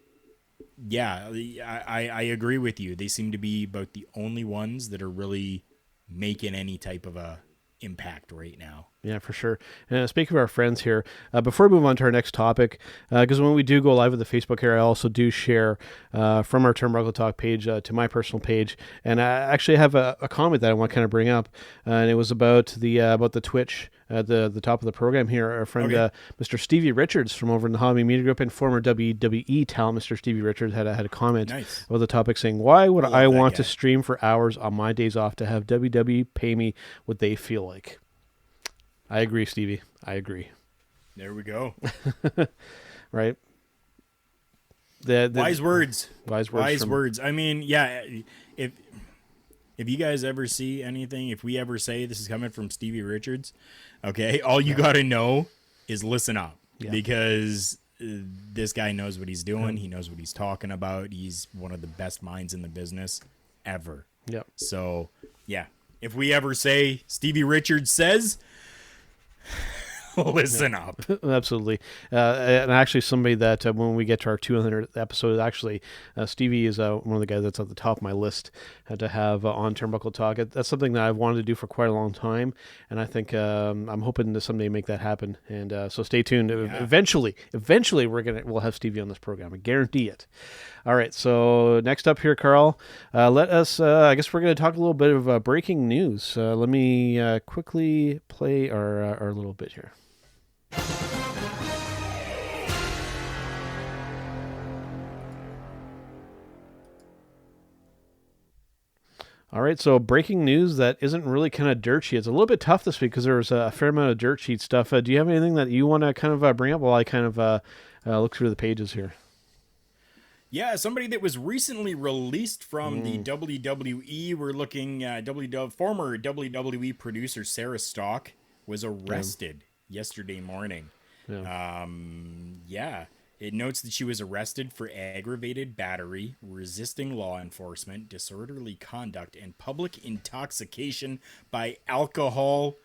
I agree with you. They seem to be about the only ones that are really making any type of a impact right now. Yeah, for sure. Speaking of our friends here, before we move on to our next topic, because when we do go live with the Facebook here, I also do share from our Turnbuckle Talk page to my personal page, and I actually have a comment that I want to kind of bring up, and it was about the Twitch at the top of the program here. Our friend Mr. Stevie Richards from over in the Hobby Media Group and former WWE talent, Mr. Stevie Richards had a comment about the topic saying, "Why would I want to stream for hours on my days off to have WWE pay me what they feel like?" I agree, Stevie. I agree. There we go. Right? Wise words. Wise words. I mean, yeah, if you guys ever see anything, if we ever say this is coming from Stevie Richards, okay, all you got to know is listen up. Yeah. Because this guy knows what he's doing. He knows what he's talking about. He's one of the best minds in the business ever. Yep. So, yeah, if we ever say Stevie Richards says... listen up. Absolutely. And actually somebody that when we get to our 200th episode, actually Stevie is one of the guys that's at the top of my list to have on Turnbuckle Talk. That's something that I've wanted to do for quite a long time, and I think I'm hoping to someday make that happen. And so stay tuned. Yeah. Eventually we'll have Stevie on this program. I guarantee it. All right, so next up here, Karl, let us, I guess we're going to talk a little bit of breaking news. Let me quickly play our little bit here. All right, so breaking news that isn't really kind of dirt sheet. It's a little bit tough this week because there was a fair amount of dirt sheet stuff. Do you have anything that you want to kind of bring up while I kind of look through the pages here? Yeah, somebody that was recently released from the WWE. We're looking former WWE producer Sarah Stock was arrested yesterday morning. Yeah. It notes that she was arrested for aggravated battery, resisting law enforcement, disorderly conduct, and public intoxication by alcohol.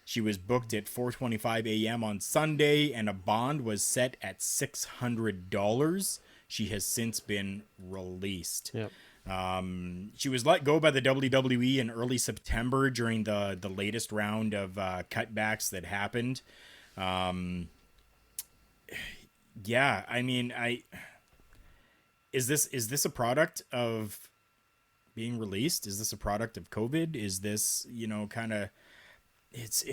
She was booked at 4:25 a.m. on Sunday, and a bond was set at $600. She has since been released. Yep. She was let go by the WWE in early September during the latest round of cutbacks that happened. Yeah, I mean, is this a product of being released? Is this a product of COVID? Is this, kind of, it's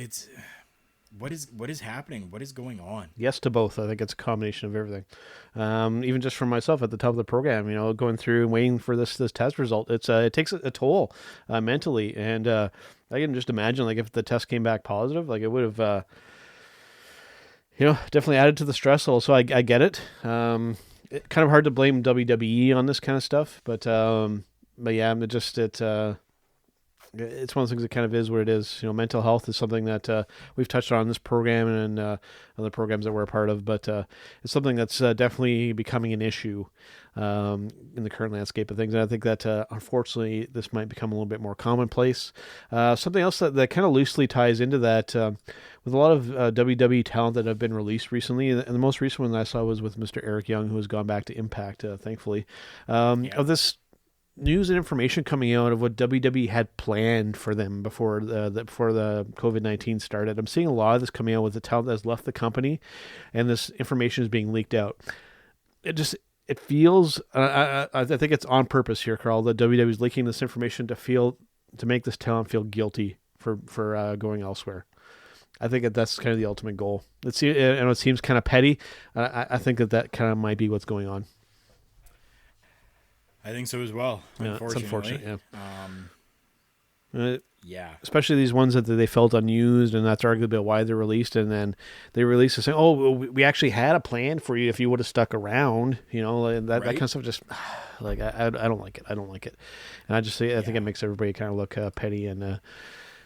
what is happening? What is going on? Yes to both. I think it's a combination of everything. Even just for myself at the top of the program, going through and waiting for this test result, it takes a toll mentally, and I can just imagine like if the test came back positive, like it would have. Definitely added to the stress level. So I get it. It's kind of hard to blame WWE on this kind of stuff, but yeah, it's one of those things that kind of is what it is. Mental health is something that we've touched on in this program and other programs that we're a part of, but it's something that's definitely becoming an issue in the current landscape of things. And I think that unfortunately this might become a little bit more commonplace. Something else that kind of loosely ties into that, with a lot of WWE talent that have been released recently, and the most recent one that I saw was with Mr. Eric Young, who has gone back to Impact, thankfully, of this news and information coming out of what WWE had planned for them before the COVID-19 started. I'm seeing a lot of this coming out with the talent that has left the company, and this information is being leaked out. It feels, I think it's on purpose here, Karl, that WWE is leaking this information to make this talent feel guilty for going elsewhere. I think that's kind of the ultimate goal. It seems kind of petty. I think that kind of might be what's going on. I think so as well. Yeah, unfortunately. It's unfortunate. Yeah. Especially these ones that they felt unused, and that's arguably why they're released. And then they release it saying, "Oh, we actually had a plan for you if you would have stuck around." And that kind of stuff. Just like I don't like it. I don't like it. And I think it makes everybody kind of look petty and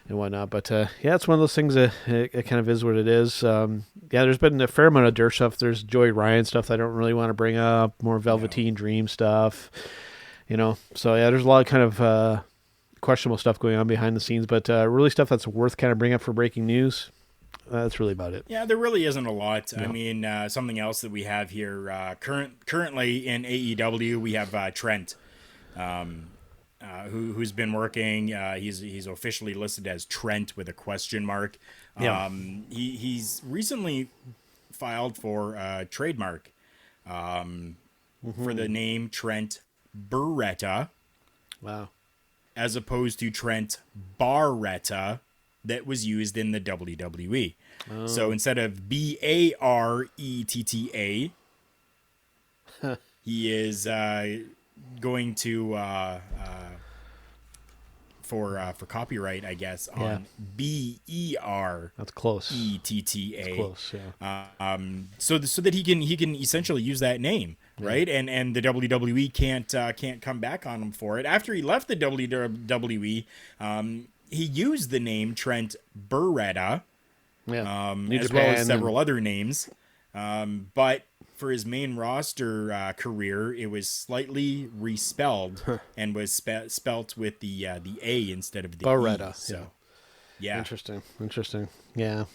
whatnot. But yeah, it's one of those things that it kind of is what it is. There's been a fair amount of dirt stuff. There's Joey Ryan stuff that I don't really want to bring up. More Velveteen Dream stuff. So yeah, there's a lot of kind of questionable stuff going on behind the scenes, but really stuff that's worth kind of bringing up for breaking news. That's really about it. Yeah, there really isn't a lot. No. I mean, something else that we have here currently in AEW, we have Trent, who's been working. He's officially listed as Trent with a question mark. Yeah. He's recently filed for trademark for the name Trent Beretta, Wow. as opposed to Trent Barretta that was used in the WWE. So instead of Baretta, he is going to for copyright, I guess, on Beretta. That's close. That's close, yeah. So that he can essentially use that name, right? And the WWE can't come back on him for it. After he left the WWE, he used the name Trent Beretta, as well as several other names. But for his main roster career, it was slightly respelled and was spelt with the A instead of the Beretta. E. So, yeah. Interesting. Yeah.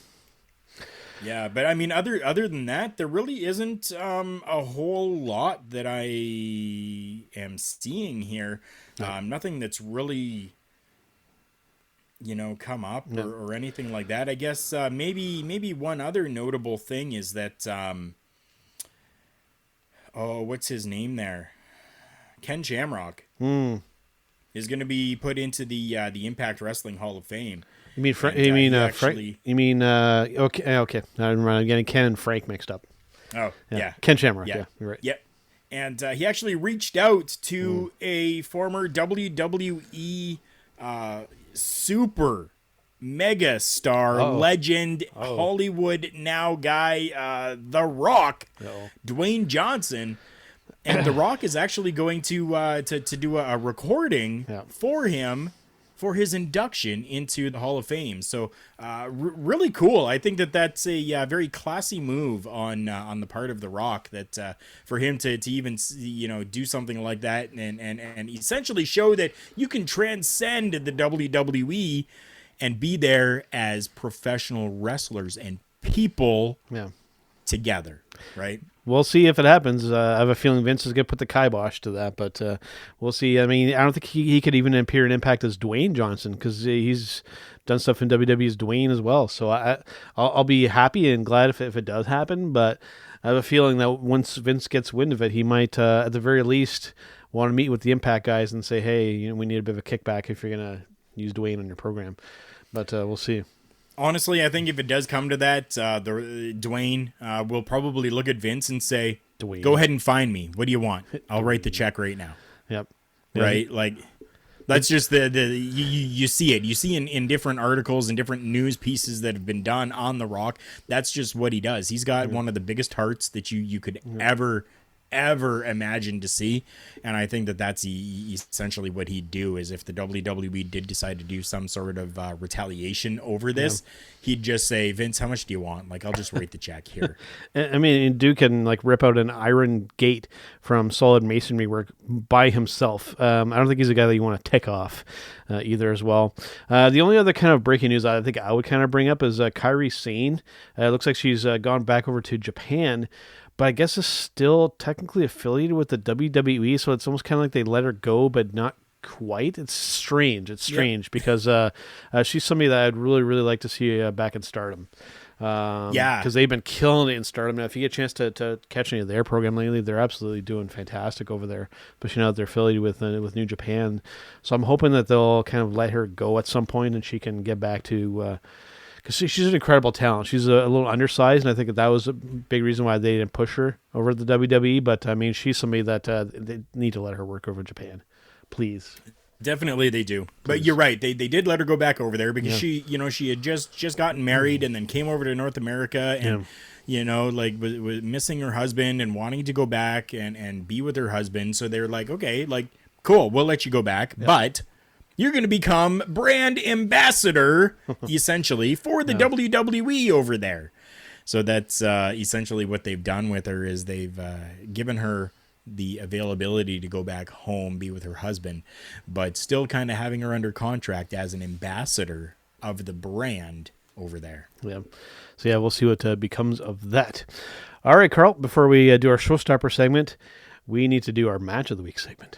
Yeah, but I mean, other than that, there really isn't a whole lot that I am seeing here. Nothing that's really, come up or anything like that. I guess maybe one other notable thing is that, what's his name there? Ken Shamrock is going to be put into the Impact Wrestling Hall of Fame. You mean Frank? Okay. I'm getting Ken and Frank mixed up. Oh, yeah. Ken Shamrock. Yeah, you're right. Yep. And he actually reached out to a former WWE super mega star legend, Hollywood now guy, The Rock, Dwayne Johnson. And The Rock is actually going to do a recording for him for his induction into the Hall of Fame. So really cool. I think that's a very classy move on the part of The Rock, that for him to even do something like that and essentially show that you can transcend the WWE and be there as professional wrestlers and people together, right? We'll see if it happens. I have a feeling Vince is going to put the kibosh to that, but we'll see. I mean, I don't think he could even appear in Impact as Dwayne Johnson, because he's done stuff in WWE as Dwayne as well. So I'll be happy and glad if it does happen, but I have a feeling that once Vince gets wind of it, he might, at the very least, want to meet with the Impact guys and say, hey, we need a bit of a kickback if you're going to use Dwayne on your program. But we'll see. Honestly, I think if it does come to that, Dwayne will probably look at Vince and say, Dwayne, go ahead and find me. What do you want? I'll write the check right now. Yep. Right? Like, that's just you see it. You see in different articles and different news pieces that have been done on The Rock. That's just what he does. He's got one of the biggest hearts that you could ever imagine to see, and I think that's essentially what he'd do. Is if the WWE did decide to do some sort of retaliation over this, he'd just say, Vince, how much do you want? Like, I'll just write the check here. I mean, Duke can like rip out an iron gate from solid masonry work by himself. I don't think he's a guy that you want to tick off either as well. The only other kind of breaking news I think I would kind of bring up is Kairi Sane. It looks like she's gone back over to Japan, but I guess is still technically affiliated with the WWE, so it's almost kind of like they let her go, but not quite. It's strange. Because she's somebody that I'd really, really like to see back in Stardom. Because they've been killing it in Stardom. Now, if you get a chance to catch any of their program lately, they're absolutely doing fantastic over there, especially now that they're affiliated with New Japan. So I'm hoping that they'll kind of let her go at some point and she can get back to... because she's an incredible talent. She's a little undersized, and I think that was a big reason why they didn't push her over to the WWE. But, I mean, she's somebody that they need to let her work over Japan. Please. Definitely they do. But you're right. They did let her go back over there because she had just gotten married and then came over to North America and, was missing her husband and wanting to go back and be with her husband. So they're like, okay, like, cool, we'll let you go back. Yeah. But you're going to become brand ambassador, essentially, for the WWE over there. So that's essentially what they've done with her is they've given her the availability to go back home, be with her husband, but still kind of having her under contract as an ambassador of the brand over there. Yeah. So, we'll see what becomes of that. All right, Karl, before we do our Showstopper segment, we need to do our Match of the Week segment.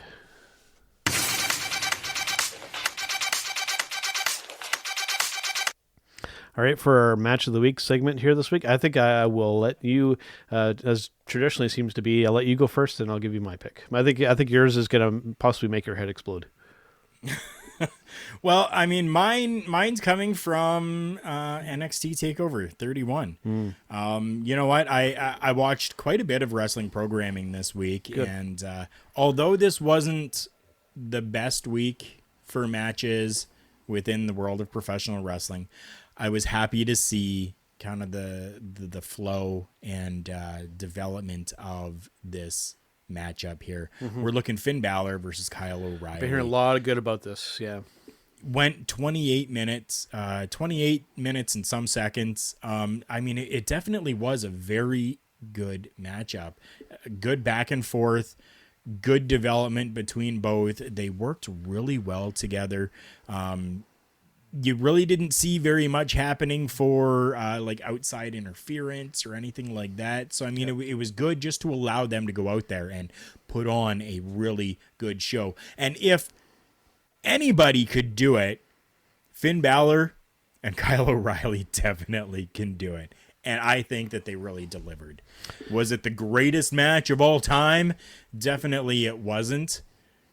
All All right, for our match of the week segment here this week, I think I will let you, as traditionally seems to be, I'll let you go first, and I'll give you my pick. I think yours is going to possibly make your head explode. Well, I mean, mine's coming from NXT TakeOver 31. You know what? I watched quite a bit of wrestling programming this week, and although this wasn't the best week for matches within the world of professional wrestling, I was happy to see kind of the flow and development of this matchup here. We're looking Finn Balor versus Kyle O'Reilly. Been hearing a lot of good about this. Yeah, went 28 minutes and some seconds. I mean, it definitely was a very good matchup. Good back and forth. Good development between both. They worked really well together. You really didn't see very much happening for like outside interference or anything like that. So, I mean, it was good just to allow them to go out there and put on a really good show. And if anybody could do it, Finn Balor and Kyle O'Reilly definitely can do it. And I think that they really delivered. Was it the greatest match of all time? Definitely it wasn't.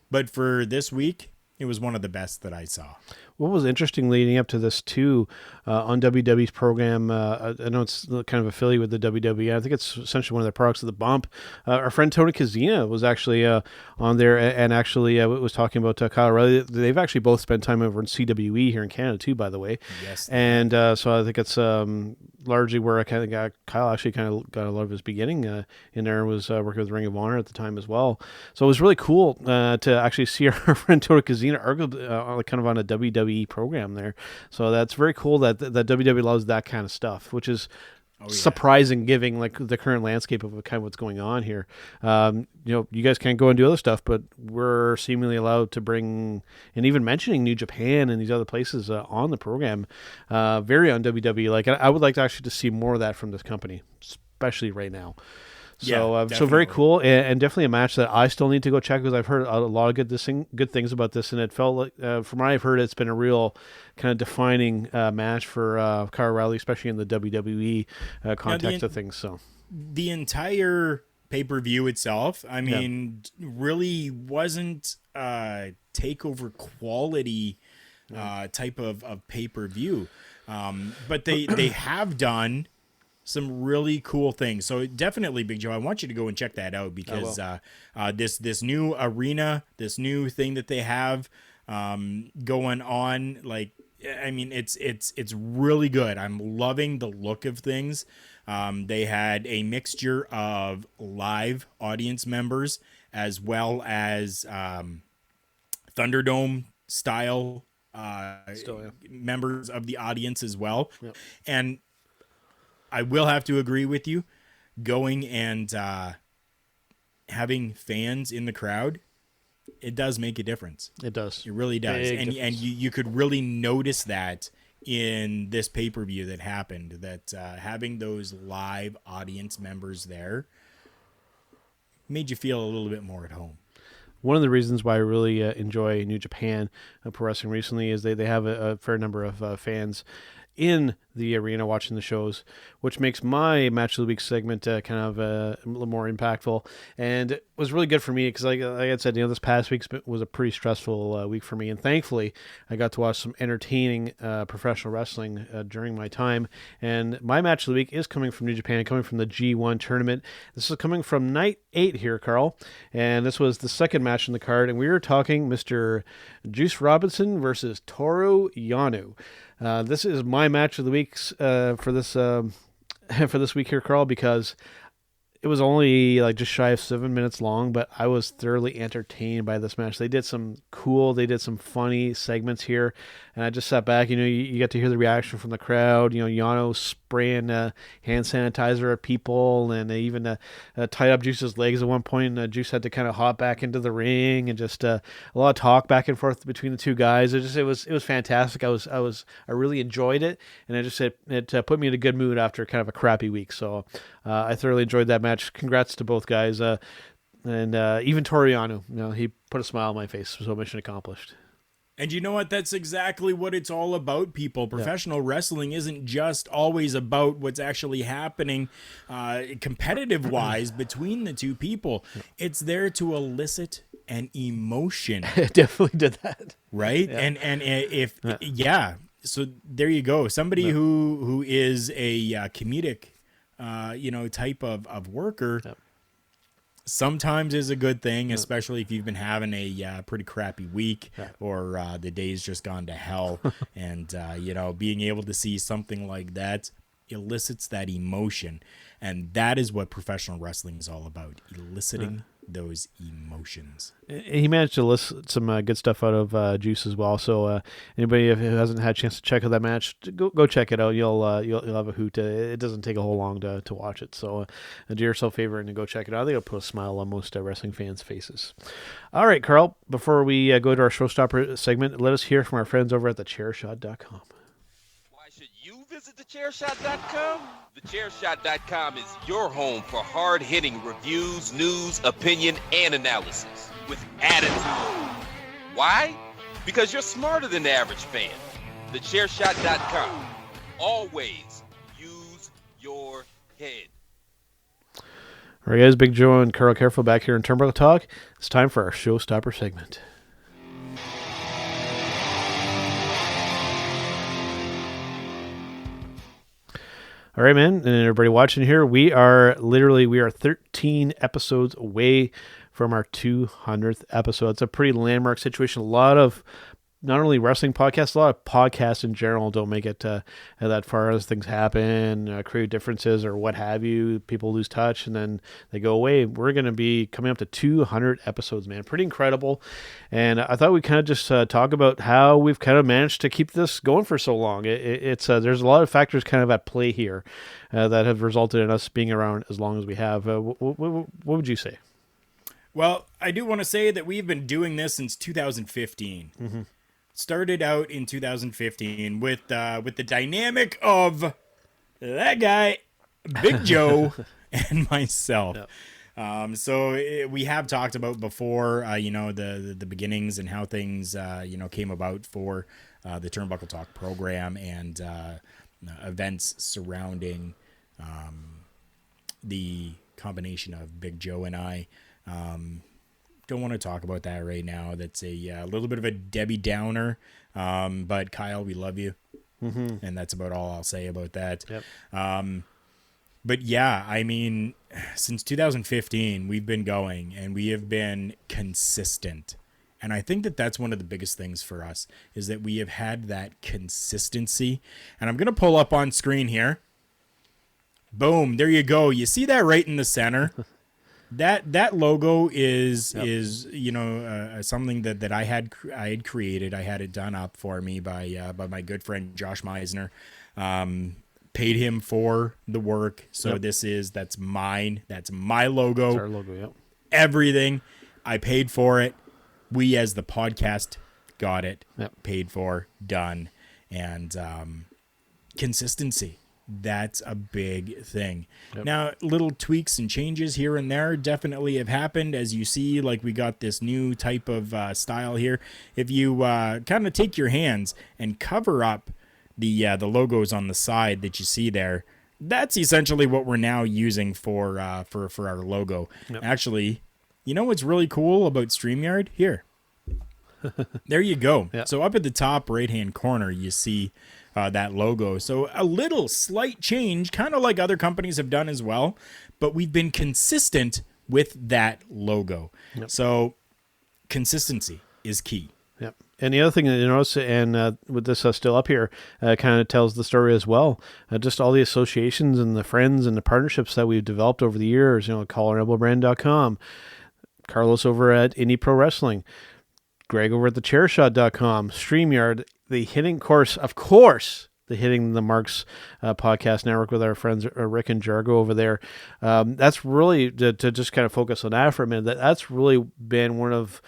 But for this week, it was one of the best that I saw. What was interesting leading up to this too, on WWE's program, I know it's kind of affiliated with the WWE. I think it's essentially one of their products of the bump. Our friend Tony Kazina was actually on there and actually was talking about Kyle O'Reilly. They've actually both spent time over in CWE here in Canada too, by the way. Yes. And so I think it's largely where I kind of got Kyle actually kind of got a lot of his beginning in there, was working with Ring of Honor at the time as well. So it was really cool to actually see our friend Tony Kazina arguably kind of on a WWE program there. So that's very cool that WWE allows that kind of stuff, which is surprising given like the current landscape of kind of what's going on here. You guys can't go and do other stuff, but we're seemingly allowed to bring, and even mentioning New Japan and these other places on the program, very on WWE. Like I would like to actually to see more of that from this company, especially right now. So, so very cool, and definitely a match that I still need to go check, because I've heard a lot of good things about this, and it felt like, from what I've heard, it's been a real kind of defining match for Kyle O'Reilly, especially in the WWE context of things. So the entire pay-per-view itself, I mean, really wasn't takeover quality type of pay-per-view, but they have done some really cool things. So definitely, Big Joe, I want you to go and check that out, because this new arena, this new thing that they have going on, like, I mean, it's really good. I'm loving the look of things. They had a mixture of live audience members as well as Thunderdome style members of the audience as well. Yep. And I will have to agree with you, going and having fans in the crowd, it does make a difference. It does. It really does. And you could really notice that in this pay-per-view that happened, that having those live audience members there made you feel a little bit more at home. One of the reasons why I really enjoy New Japan Pro Wrestling recently is they have a fair number of fans in the arena watching the shows, which makes my match of the week segment kind of a little more impactful, and it was really good for me because, like I said, this past week was a pretty stressful week for me, and thankfully I got to watch some entertaining professional wrestling during my time. And my match of the week is coming from New Japan, coming from the G1 tournament. This is coming from night 8 here, Karl, and this was the second match in the card, and we were talking Mr. Juice Robinson versus Toru Yano. This is my match of the week for this week here, Karl, because it was only like just shy of 7 minutes long, but I was thoroughly entertained by this match. They did some funny segments here, and I just sat back. You get to hear the reaction from the crowd. Yano spraying hand sanitizer at people, and they even tied up Juice's legs at one point. And Juice had to kind of hop back into the ring, and just a lot of talk back and forth between the two guys. It was fantastic. I really enjoyed it, and it put me in a good mood after kind of a crappy week. So I thoroughly enjoyed that match. Congrats to both guys, and even Toru Yano. He put a smile on my face. So mission accomplished. And you know what? That's exactly what it's all about, people. Professional wrestling isn't just always about what's actually happening competitive-wise between the two people. It's there to elicit an emotion. It definitely did that. Right? Yeah. And if, so there you go. Somebody who is a comedic, type of worker, sometimes is a good thing, especially if you've been having a pretty crappy week or the day's just gone to hell. And, being able to see something like that elicits that emotion. And that is what professional wrestling is all about, eliciting those emotions. He managed to list some good stuff out of Juice as well. So anybody who hasn't had a chance to check out that match, go check it out. You'll have a hoot. It doesn't take a whole long to watch it. So do yourself a favor and go check it out. I think it'll put a smile on most wrestling fans' faces. All right, Karl, before we go to our Showstopper segment, let us hear from our friends over at thechairshot.com. Why should you visit thechairshot.com? Thechairshot.com is your home for hard-hitting reviews, news, opinion, and analysis with attitude. Why? Because you're smarter than the average fan. Thechairshot.com. Always use your head. All right, guys, Big Joe and Karl Karufel back here in Turnbuckle Talk. It's time for our Showstopper segment. All right, man, and everybody watching here, we are 13 episodes away from our 200th episode. It's a pretty landmark situation. A lot of, not only wrestling podcasts, a lot of podcasts in general don't make it that far as things happen, creative differences or what have you. People lose touch and then they go away. We're going to be coming up to 200 episodes, man. Pretty incredible. And I thought we'd kind of just talk about how we've kind of managed to keep this going for so long. It's there's a lot of factors kind of at play here that have resulted in us being around as long as we have. What would you say? Well, I do want to say that we've been doing this since 2015. Mm-hmm. Started out in 2015 with the dynamic of that guy, Big Joe, and myself. Yep. So we have talked about before, the beginnings and how things, came about for the Turnbuckle Talk program and events surrounding the combination of Big Joe and I. Don't want to talk about that right now. That's a little bit of a Debbie Downer. But Kyle, we love you. Mm-hmm. And that's about all I'll say about that. Yep. But yeah, I mean, since 2015, we've been going and we have been consistent. And I think that that's one of the biggest things for us is that we have had that consistency. And I'm going to pull up on screen here. Boom. There you go. You see that right in the center? That logo is something that I had created. I had it done up for me by my good friend Josh Meisner. Paid him for the work, so yep. That's mine. That's my logo. That's our logo. Yep. Everything I paid for it. We as the podcast got it. Yep. Paid for, done, and consistency. That's a big thing. Yep. Now, little tweaks and changes here and there definitely have happened. As you see, like we got this new type of style here. If you kind of take your hands and cover up the logos on the side that you see there, that's essentially what we're now using for our logo. Yep. Actually, you know what's really cool about StreamYard? Here. There you go. Yep. So up at the top right-hand corner, you see that logo. So a little slight change, kind of like other companies have done as well, but we've been consistent with that logo. Yep. So consistency is key. Yep. And the other thing that you notice, and with this still up here, kind of tells the story as well. Just all the associations and the friends and the partnerships that we've developed over the years. Collaranelbowbrand.com, Carlos over at Indie Pro Wrestling, Greg over at thechairshot.com, StreamYard, the Hitting the Hitting the Marks podcast network with our friends Rick and Jargo over there. That's really, to just kind of focus on that for a minute, that's really been one of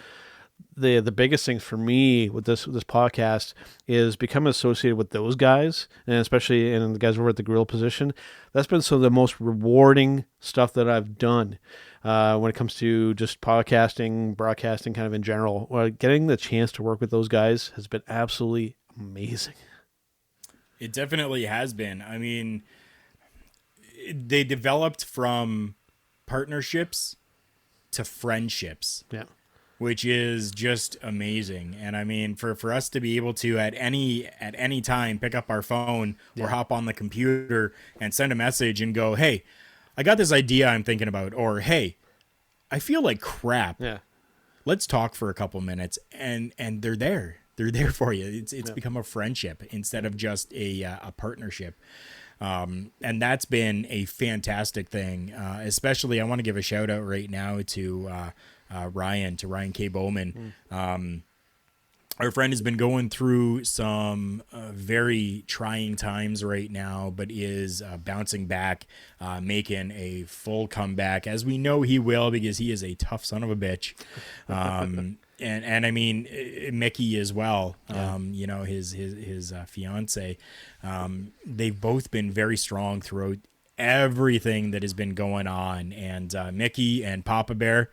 the biggest things for me with this podcast is becoming associated with those guys, and especially and the guys over at the grill position. That's been some of the most rewarding stuff that I've done when it comes to just podcasting, broadcasting, kind of in general. Getting the chance to work with those guys has been absolutely amazing. It definitely has been. I mean, they developed from partnerships to friendships. Yeah. Which is just amazing. And I mean, for us to be able to at any time pick up our phone or hop on the computer and send a message and go, hey, I got this idea I'm thinking about, or hey, I feel like crap. Yeah. Let's talk for a couple minutes, and they're there. They're there for you. It's become a friendship instead of just a partnership. And that's been a fantastic thing. Especially I want to give a shout out right now to Ryan K. Bowman. Our friend has been going through some very trying times right now, but is bouncing back, making a full comeback, as we know he will, because he is a tough son of a bitch. And I mean, Mickey as well, you know, his fiance, they've both been very strong throughout everything that has been going on. And Mickey and Papa Bear,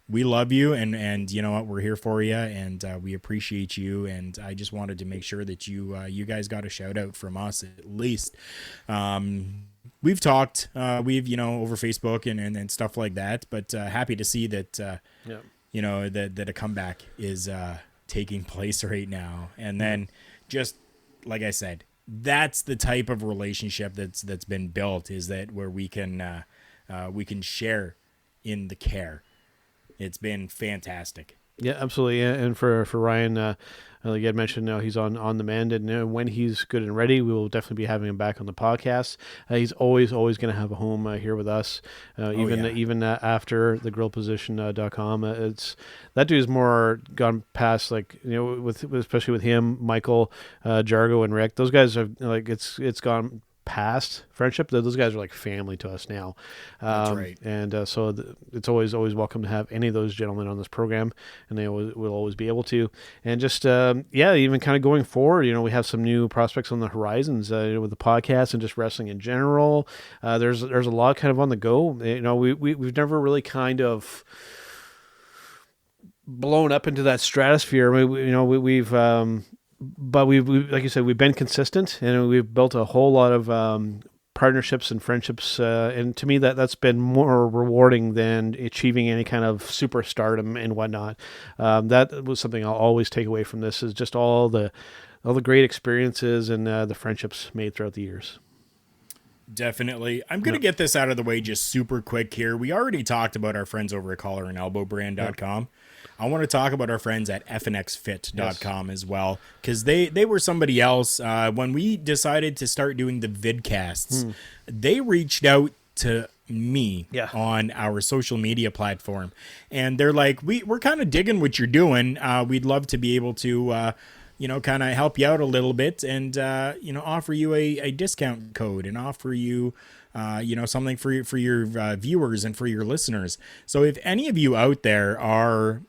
we love you, and you know what, we're here for you, and we appreciate you. And I just wanted to make sure that you guys got a shout out from us at least. We've talked, we've over Facebook and stuff like that, but happy to see that that a comeback is taking place right now. And then just like I said, that's the type of relationship that's been built, is that where we can share in the care. It's been fantastic. Yeah, absolutely. And for Ryan, like you had mentioned, he's on the mend, and when he's good and ready, we will definitely be having him back on the podcast. He's always going to have a home here with us, even after the grillposition.com. It's that dude's more gone past, like, with especially with him, Michael, Jargo, and Rick. Those guys are like, it's gone past friendship. Those guys are like family to us now. That's right. And so it's always welcome to have any of those gentlemen on this program, and they will always be able to. And just even kind of going forward, we have some new prospects on the horizons with the podcast and just wrestling in general. There's a lot kind of on the go. We've never really kind of blown up into that stratosphere. We've but we've like you said, we've been consistent, and we've built a whole lot of partnerships and friendships. And to me, that's been more rewarding than achieving any kind of superstardom and whatnot. That was something I'll always take away from this, is just all the great experiences and the friendships made throughout the years. Definitely. I'm going to get this out of the way just super quick here. We already talked about our friends over at collarandelbowbrand.com. I want to talk about our friends at fnxfit.com as well, because they were somebody else. When we decided to start doing the vidcasts, they reached out to me on our social media platform, and they're like, we're kind of digging what you're doing. We'd love to be able to kind of help you out a little bit, and offer you a discount code, and offer you something for your viewers and for your listeners. So if any of you out there are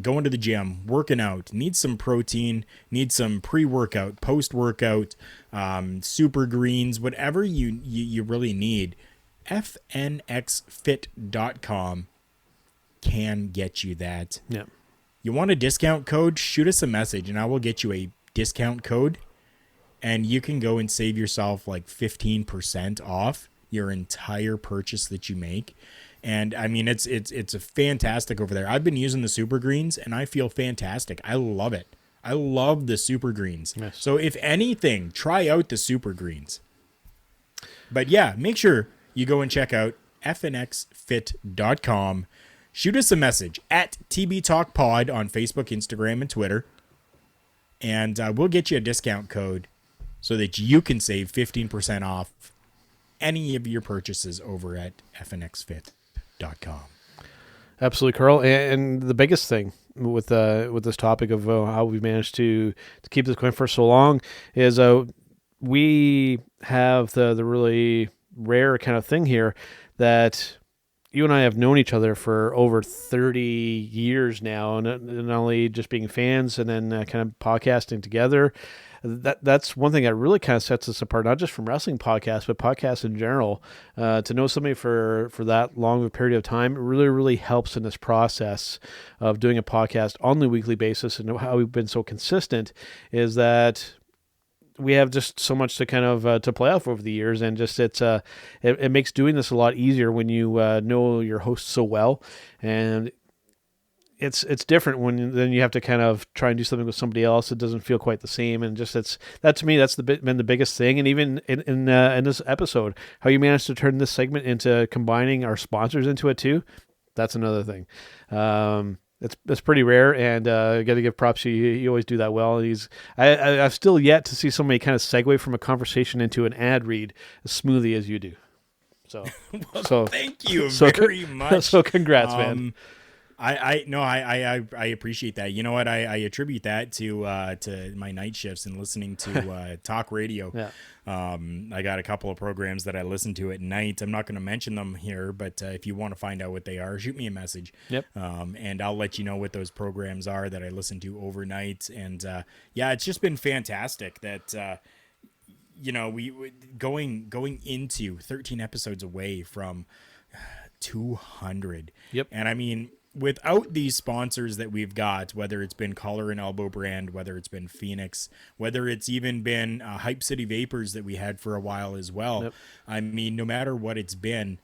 going to the gym, working out, need some protein, need some pre-workout, post-workout, super greens, whatever you really need, fnxfit.com can get you that. Yeah. You want a discount code? Shoot us a message, and I will get you a discount code, and you can go and save yourself like 15% off your entire purchase that you make. And I mean, it's a fantastic over there. I've been using the super greens, and I feel fantastic. I love it. I love the super greens. Yes. So if anything, try out the super greens. But yeah, make sure you go and check out fnxfit.com. Shoot us a message at TB Talk Pod on Facebook, Instagram, and Twitter. And we'll get you a discount code so that you can save 15% off any of your purchases over at fnxfit.com. Absolutely, Karl. And the biggest thing with this topic of how we've managed to keep this going for so long is we have the really rare kind of thing here that you and I have known each other for over 30 years now, and not only just being fans and then kind of podcasting together. That's one thing that really kind of sets us apart, not just from wrestling podcasts, but podcasts in general. To know somebody for that long of a period of time really, really helps in this process of doing a podcast on the weekly basis. And how we've been so consistent is that we have just so much to kind of to play off over the years, and just it makes doing this a lot easier when you know your host so well. And it's different when then you have to kind of try and do something with somebody else. It doesn't feel quite the same, and just that to me, that's been the biggest thing. And even in this episode, how you managed to turn this segment into combining our sponsors into it too, that's another thing. It's pretty rare, and I got to give props to you. You always do that well. I've still yet to see somebody kind of segue from a conversation into an ad read as smoothly as you do. So, thank you very much. So congrats, man. I appreciate that. You know what? I attribute that to my night shifts and listening to talk radio. Yeah. I got a couple of programs that I listen to at night. I'm not going to mention them here, but if you want to find out what they are, shoot me a message. Yep. And I'll let you know what those programs are that I listen to overnight. And it's just been fantastic that we going into 13 episodes away from 200. Yep. And I mean, without these sponsors that we've got, whether it's been Collar and Elbow brand, whether it's been Phoenix, whether it's even been Hype City Vapors that we had for a while as well. Yep. I mean, no matter what it's been,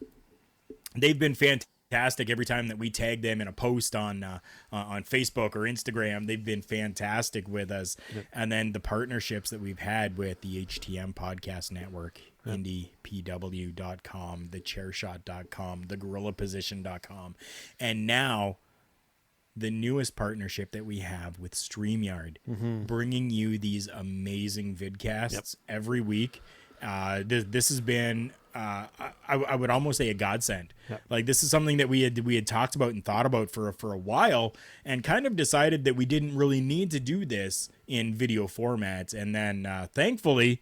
they've been fantastic. Every time that we tag them in a post on Facebook or Instagram, they've been fantastic with us. Yep. And then the partnerships that we've had with the HTM Podcast Network, NJPW.com, thechairshot.com, thegorillaposition.com, and now the newest partnership that we have with StreamYard, bringing you these amazing vidcasts every week. This has been, I would almost say, a godsend. Yep. Like, this is something that we had talked about and thought about for a while, and kind of decided that we didn't really need to do this in video format. And then thankfully,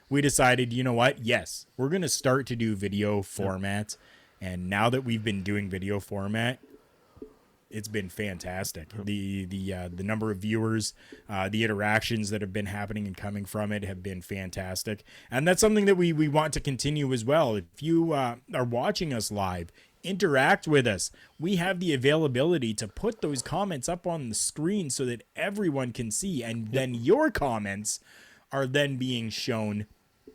we decided, you know what? Yes, we're going to start to do video format. And now that we've been doing video format, it's been fantastic. The number of viewers, the interactions that have been happening and coming from it have been fantastic. And that's something that we want to continue as well. If you are watching us live, interact with us. We have the availability to put those comments up on the screen so that everyone can see. And then your comments are then being shown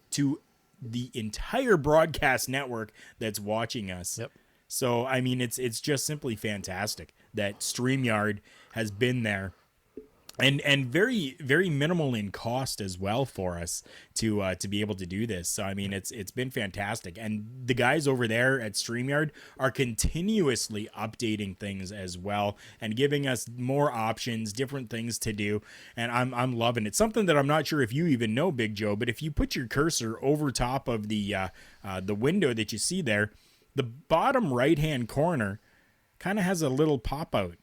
to the entire broadcast network that's watching us. Yep. So, I mean, it's just simply fantastic that StreamYard has been there, and very, very minimal in cost as well for us to be able to do this. So, I mean, it's been fantastic. And the guys over there at StreamYard are continuously updating things as well and giving us more options, different things to do. And I'm loving it. Something that I'm not sure if you even know, Big Joe, but if you put your cursor over top of the window that you see there, the bottom right-hand corner kind of has a little pop-out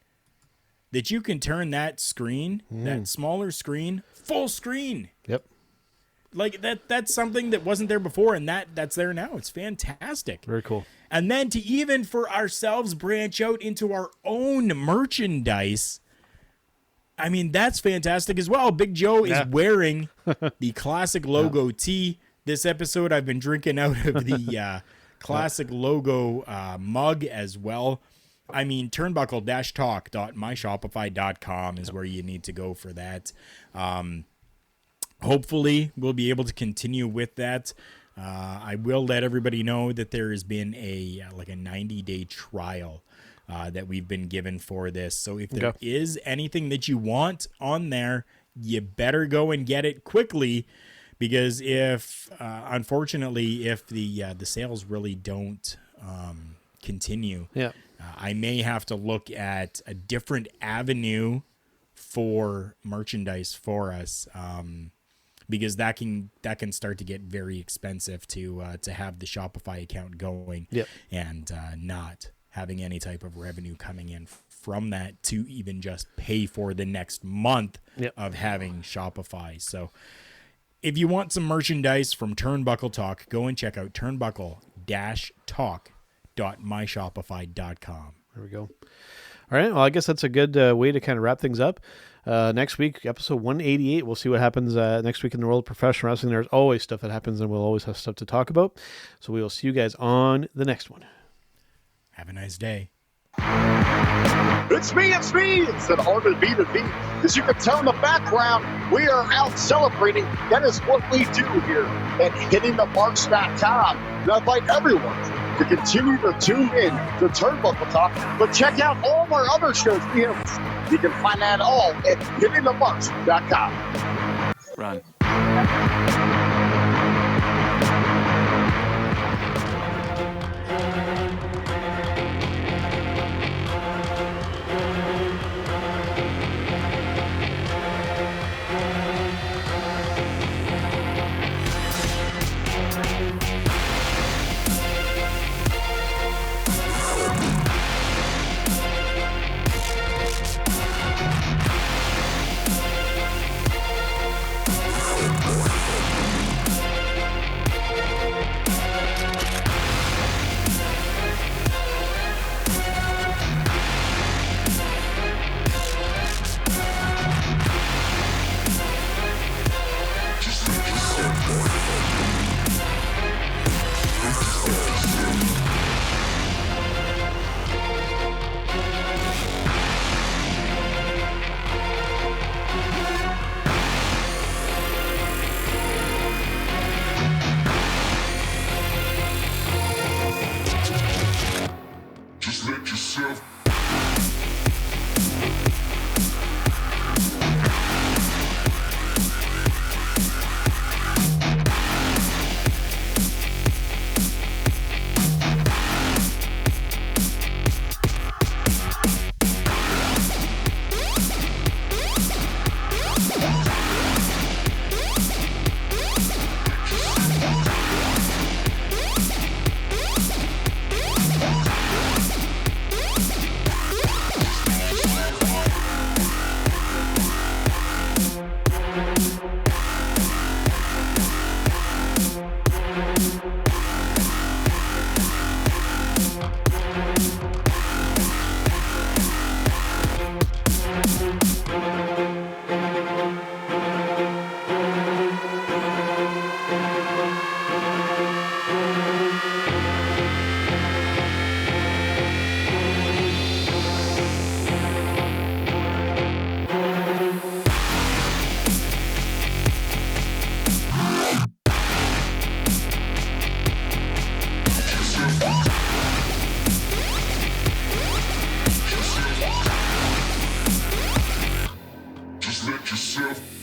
that you can turn that screen, that smaller screen, full screen. Yep. Like that's something that wasn't there before, and that's there now. It's fantastic. Very cool. And then to even for ourselves branch out into our own merchandise, I mean, that's fantastic as well. Big Joe is wearing the classic logo tee. This episode, I've been drinking out of the classic logo mug as well. I mean, turnbuckle-talk.myshopify.com is where you need to go for that. Hopefully, we'll be able to continue with that. I will let everybody know that there has been a 90-day trial that we've been given for this. So if there is anything that you want on there, you better go and get it quickly, because if unfortunately, if the sales really don't continue, I may have to look at a different avenue for merchandise for us, because that can start to get very expensive to have the Shopify account going, and not having any type of revenue coming in from that to even just pay for the next month of having Shopify. So if you want some merchandise from Turnbuckle Talk, go and check out Turnbuckle-Talk shop.myshopify.com. There we go. All right. Well, I guess that's a good way to kind of wrap things up. Next week, episode 188, we'll see what happens next week in the world of professional wrestling. There's always stuff that happens, and we'll always have stuff to talk about. So we will see you guys on the next one. Have a nice day. It's me, it's an art of B2B. As you can tell in the background, we are out celebrating. That is what we do here at hittingthemarks.com. And I invite everyone to continue to tune in to Turnbuckle Talk, but check out all our other shows we have. You can find that all at hittingthemarks.com. Run. Just let yourself